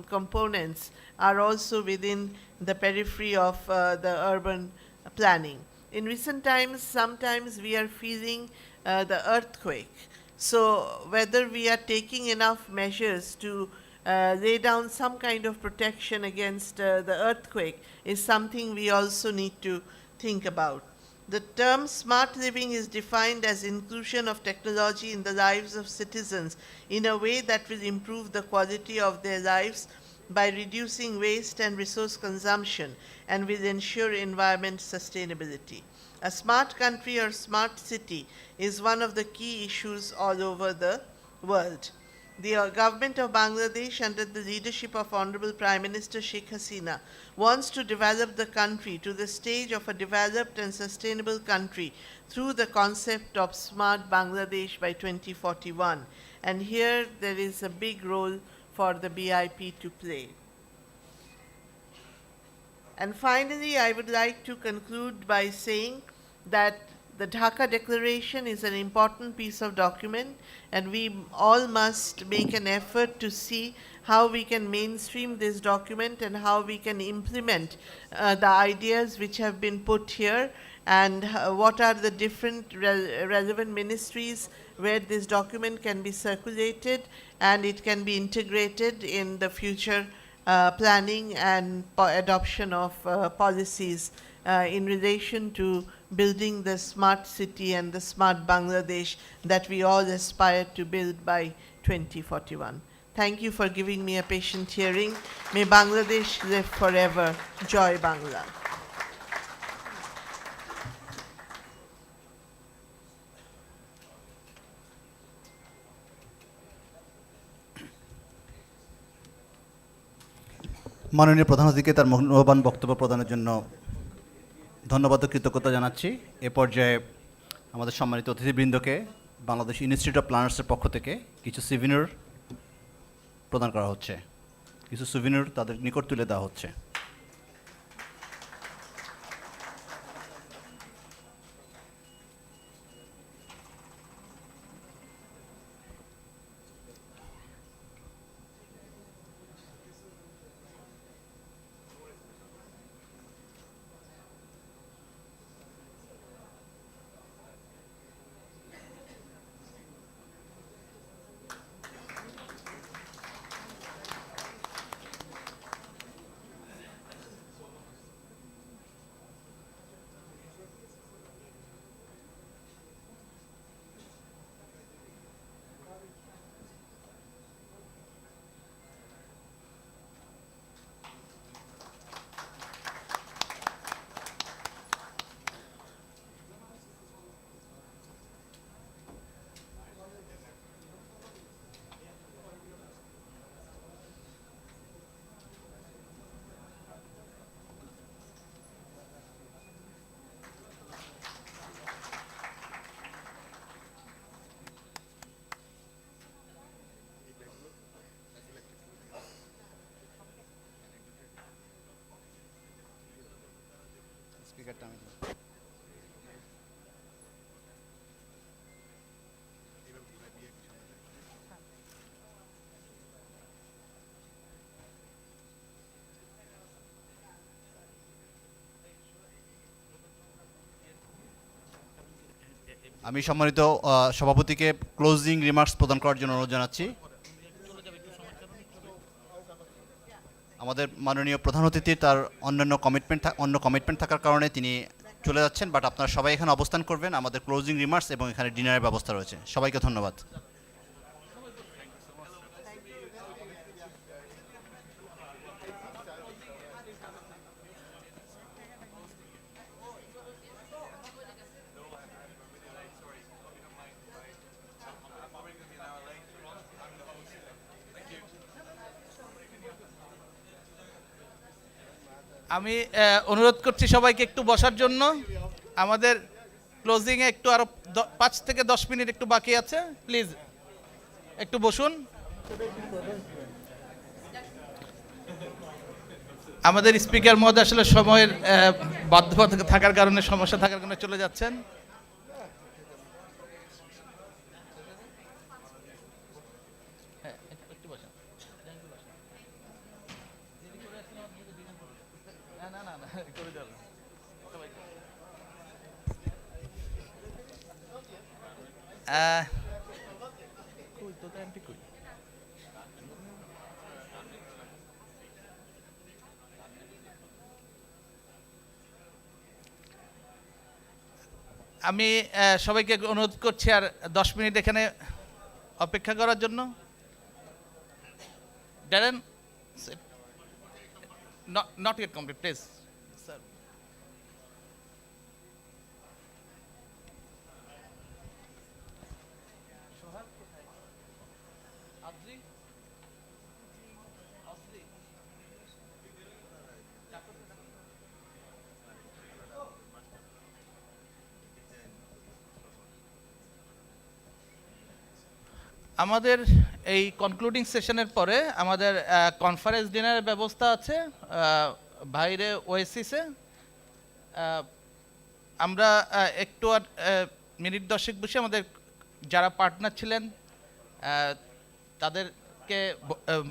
components are also within the periphery of the urban planning. In recent times, sometimes we are feeling the earthquake. So whether we are taking enough measures to lay down some kind of protection against the earthquake is something we also need to think about. The term smart living is defined as inclusion of technology in the lives of citizens in a way that will improve the quality of their lives by reducing waste and resource consumption and will ensure environment sustainability. A smart country or smart city is one of the key issues all over the world. The government of Bangladesh, under the leadership of Honorable Prime Minister Sheikh Hasina, wants to develop the country to the stage of a developed and sustainable country through the concept of Smart Bangladesh by 2041. And here there is a big role for the BIP to play. And finally, I would like to conclude by saying that the Dhaka Declaration is an important piece of document, and we all must make an effort to see how we can mainstream this document and how we can implement the ideas which have been put here, and what are the different relevant ministries where this document can be circulated and it can be integrated in the future planning and adoption of policies in relation to building the smart city and the smart Bangladesh that we all aspire to build by 2041. Thank you for giving me a patient hearing. May Bangladesh live forever. Joy Bangla. মাননীয় প্রধান অতিথিকে তার মূল্যবান বক্তব্য প্রদানের জন্য ধন্যবাদ ও কৃতজ্ঞতা জানাচ্ছি। এ পর্যায়ে আমাদের সম্মানিত অতিথিবৃন্দকে বাংলাদেশ ইনস্টিটিউট অফ প্ল্যানার্সের পক্ষ থেকে কিছু সুভিনির প্রদান করা হচ্ছে, কিছু সুভিনির তাদের নিকট তুলে দেওয়া হচ্ছে। আমি সম্মানিত সভাপতিকে ক্লোজিং রিমার্কস প্রদান করার জন্য অনুরোধ জানাচ্ছি। আমাদের মাননীয় প্রধান অতিথি তার অন্য কমিটমেন্ট থাকার কারণে তিনি চলে যাচ্ছেন, বাট আপনারা সবাই এখানে অবস্থান করবেন। আমাদের ক্লোজিং রিমার্কস এবং এখানে ডিনারের ব্যবস্থা রয়েছে। সবাইকে ধন্যবাদ। আমি অনুরোধ করছি সবাইকে একটু বসার জন্য। আমাদের ক্লোজিংয়ে একটু আরো 5 থেকে 10 মিনিট একটু বাকি আছে, প্লিজ একটু বসুন। আমাদের স্পিকার মহোদয় আসলে সময়ের বাধ্যবাধকতা থাকার কারণে, সমস্যা থাকার কারণে চলে যাচ্ছেন। আমি সবাইকে অনুরোধ করছি আর 10 মিনিট এখানে অপেক্ষা করার জন্য। Darren, not yet complete, please. Sir. আমাদের এই কনক্লুডিং সেশনের পরে আমাদের কনফারেন্স ডিনারের ব্যবস্থা আছে বাইরে ওয়েসিসে। আমরা একটু আর মিনিট 10 বসে আমাদের যারা পার্টনার ছিলেন তাদেরকে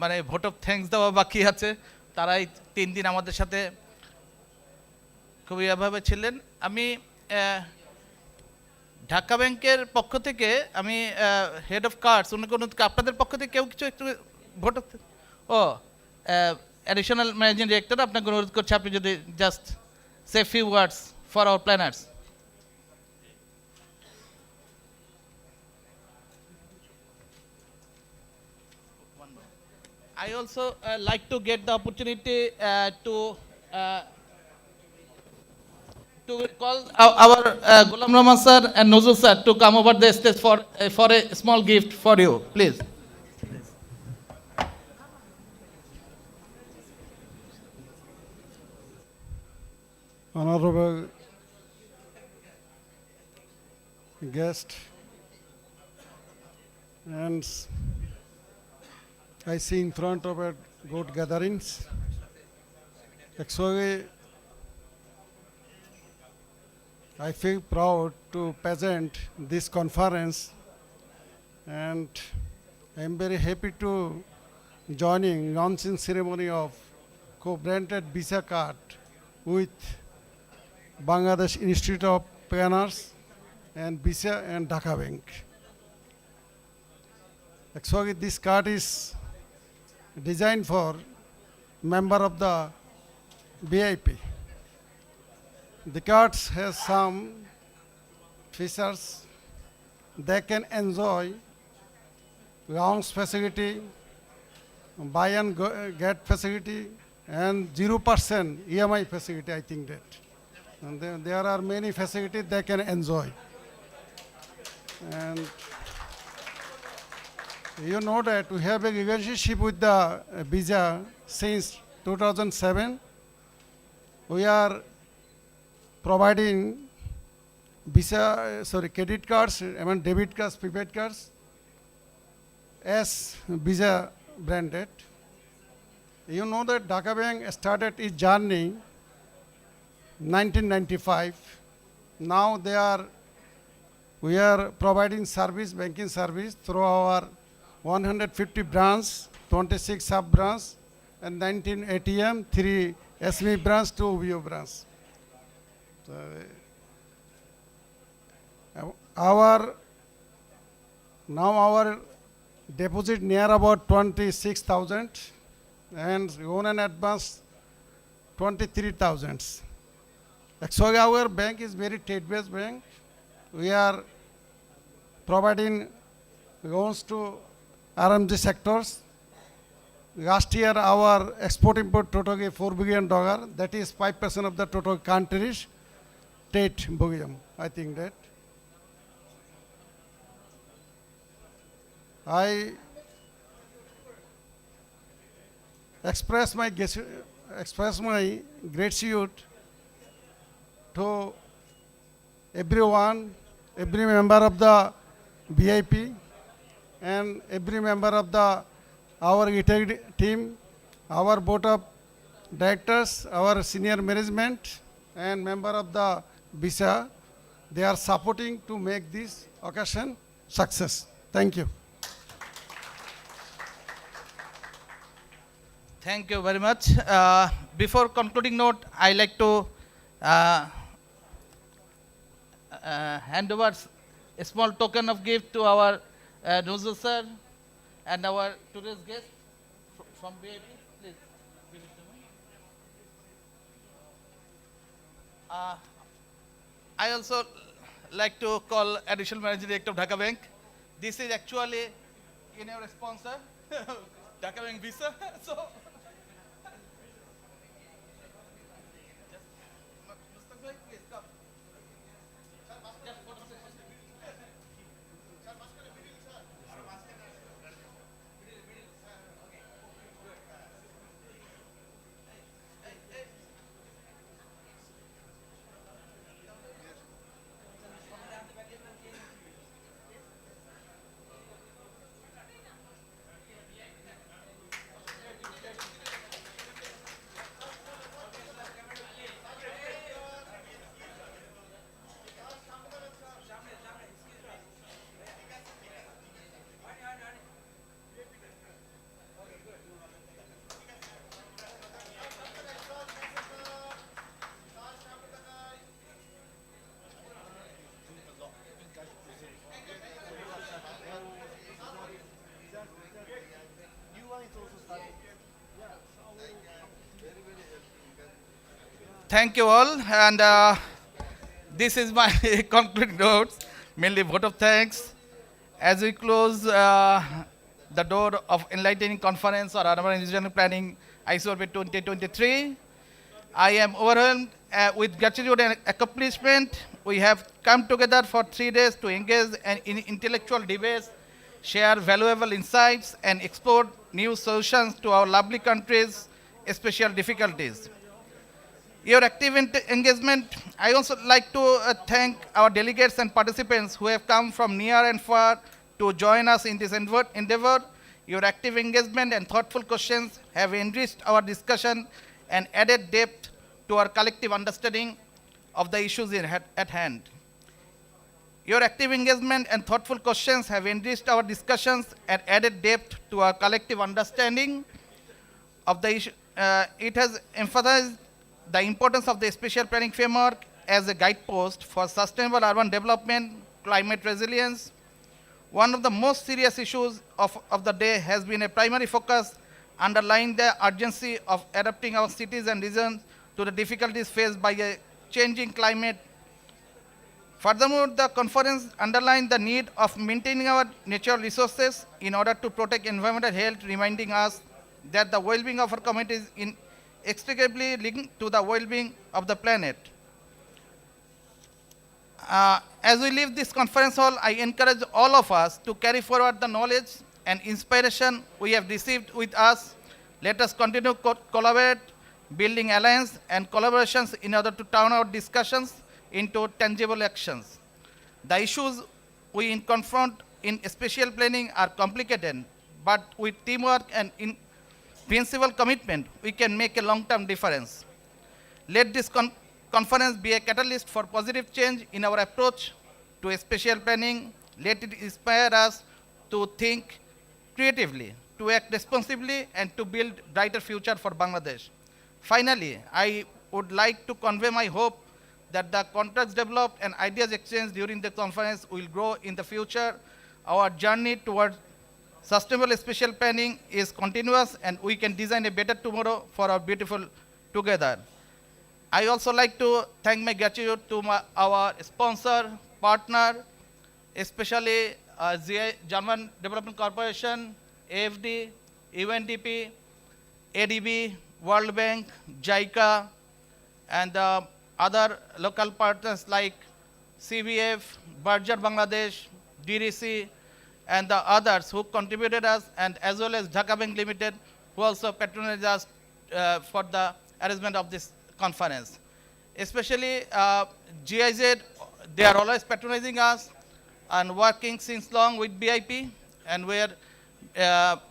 মানে ভোট অফ থ্যাঙ্কস দেওয়া বাকি আছে। তারাই 3 দিন আমাদের সাথে খুবই এভাবে ছিলেন। আমি ঢাকা ব্যাংকের পক্ষ থেকে আমি হেড অফ কার্ডস আপনাদের পক্ষ থেকে কেউ কিছু একটু ভোট অ্যাডিশনাল ম্যানেজিং ডিরেক্টর আপনাকে অনুরোধ করছি, আপনি যদি just say few words for our planners. I also like to get the opportunity to call our Ghulam Rahman sir and Nozul sir to come over the stage for a small gift for you, please. Honorable guest, and I see in front of a good gatherings. Actually, I feel proud to present this conference, and I am very happy to joining launching ceremony of co-branded Visa card with Bangladesh Institute of Planners and Visa and Dhaka Bank. Actually, this card is designed for member of the VIP. The cards has some features. They can enjoy lounge facility, buy and get facility, and 0% EMI facility, I think that. And there are many facilities they can enjoy. And you know that we have a relationship with the Visa since 2007. We are providing credit cards, debit cards, prepaid cards as Visa branded. You know that Dhaka Bank started its journey 1995. Now we are providing service, banking service through our 150 branch, 26 sub branch, and 19 ATM, 3 SME branch, 2 VO branch. So, our deposit near about 26,000 and loan and advance 23,000. Actually, our bank is very trade-based bank. We are providing loans to RMG sectors. Last year, our export-import total is $4 billion. That is 5% of the total country's trade volume. I think that. I express my gratitude to everyone, every member of the VIP, and every member of our executive team, our board of directors, our senior management, and member of the BISA. They are supporting to make this occasion success. Thank you. Thank you very much. Before concluding note, I like to hand over a small token of gift to our Nuzul sir and our today's guest from VIP. Please give it to me. I also like to call Additional Managing Director of Dhaka Bank. This is actually in our sponsor, Dhaka Bank Visa. So. Thank you all, and this is my concluding notes, mainly vote of thanks. As we close the door of Enlightening Conference or Urban Regional Planning ICURP 2023, I am overwhelmed with gratitude and accomplishment. We have come together for 3 days to engage in intellectual debates, share valuable insights, and explore new solutions to our lovely country's special difficulties. Your active engagement, I also like to thank our delegates and participants who have come from near and far to join us in this endeavor. Your active engagement and thoughtful questions have enriched our discussion and added depth to our collective understanding of the issues at hand. Your active engagement and thoughtful questions have enriched our discussions and added depth to our collective understanding of the issue. It has emphasized the importance of the spatial planning framework as a guidepost for sustainable urban development, climate resilience. One of the most serious issues of the day has been a primary focus underlying the urgency of adapting our cities and regions to the difficulties faced by a changing climate. Furthermore, the conference underlined the need of maintaining our natural resources in order to protect environmental health, reminding us that the well-being of our communities is inextricably linked to the well-being of the planet. As we leave this conference hall, I encourage all of us to carry forward the knowledge and inspiration we have received with us. Let us continue to collaborate, building alliance and collaborations in order to turn our discussions into tangible actions. The issues we confront in spatial planning are complicated, but with teamwork and principal commitment, we can make a long-term difference. Let this conference be a catalyst for positive change in our approach to spatial planning. Let it inspire us to think creatively, to act responsibly, and to build brighter future for Bangladesh. Finally, I would like to convey my hope that the contacts developed and ideas exchanged during the conference will grow in the future. Our journey towards sustainable spatial planning is continuous, and we can design a better tomorrow for our beautiful together. I also like to thank my gratitude to our sponsor, partner, especially German Development Corporation, AFD, UNDP, ADB, World Bank, JICA, and other local partners like CVF, Berger Bangladesh, DDC, and the others who contributed us, and as well as Dhaka Bank Limited, who also patronized us for the arrangement of this conference. Especially GIZ, they are always patronizing us and working since long with BIP, and we are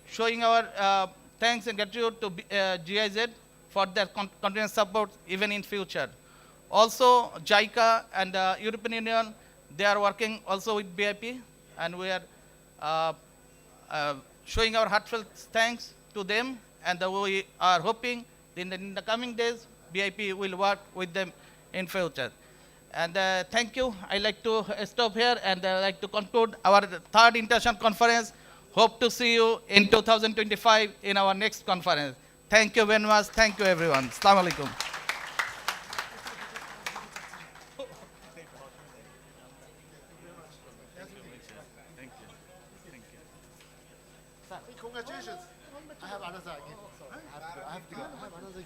showing our thanks and gratitude to GIZ for their continuous support even in future. Also, JICA and European Union, they are working also with BIP, and we are showing our heartfelt thanks to them, and we are hoping in the coming days, BIP will work with them in future. And thank you. I like to stop here, and I like to conclude our third international conference. Hope to see you in 2025 in our next conference. Thank you very much. Thank you, everyone. Assalamu alaikum. Congratulations. I have another again. I have to go. I have another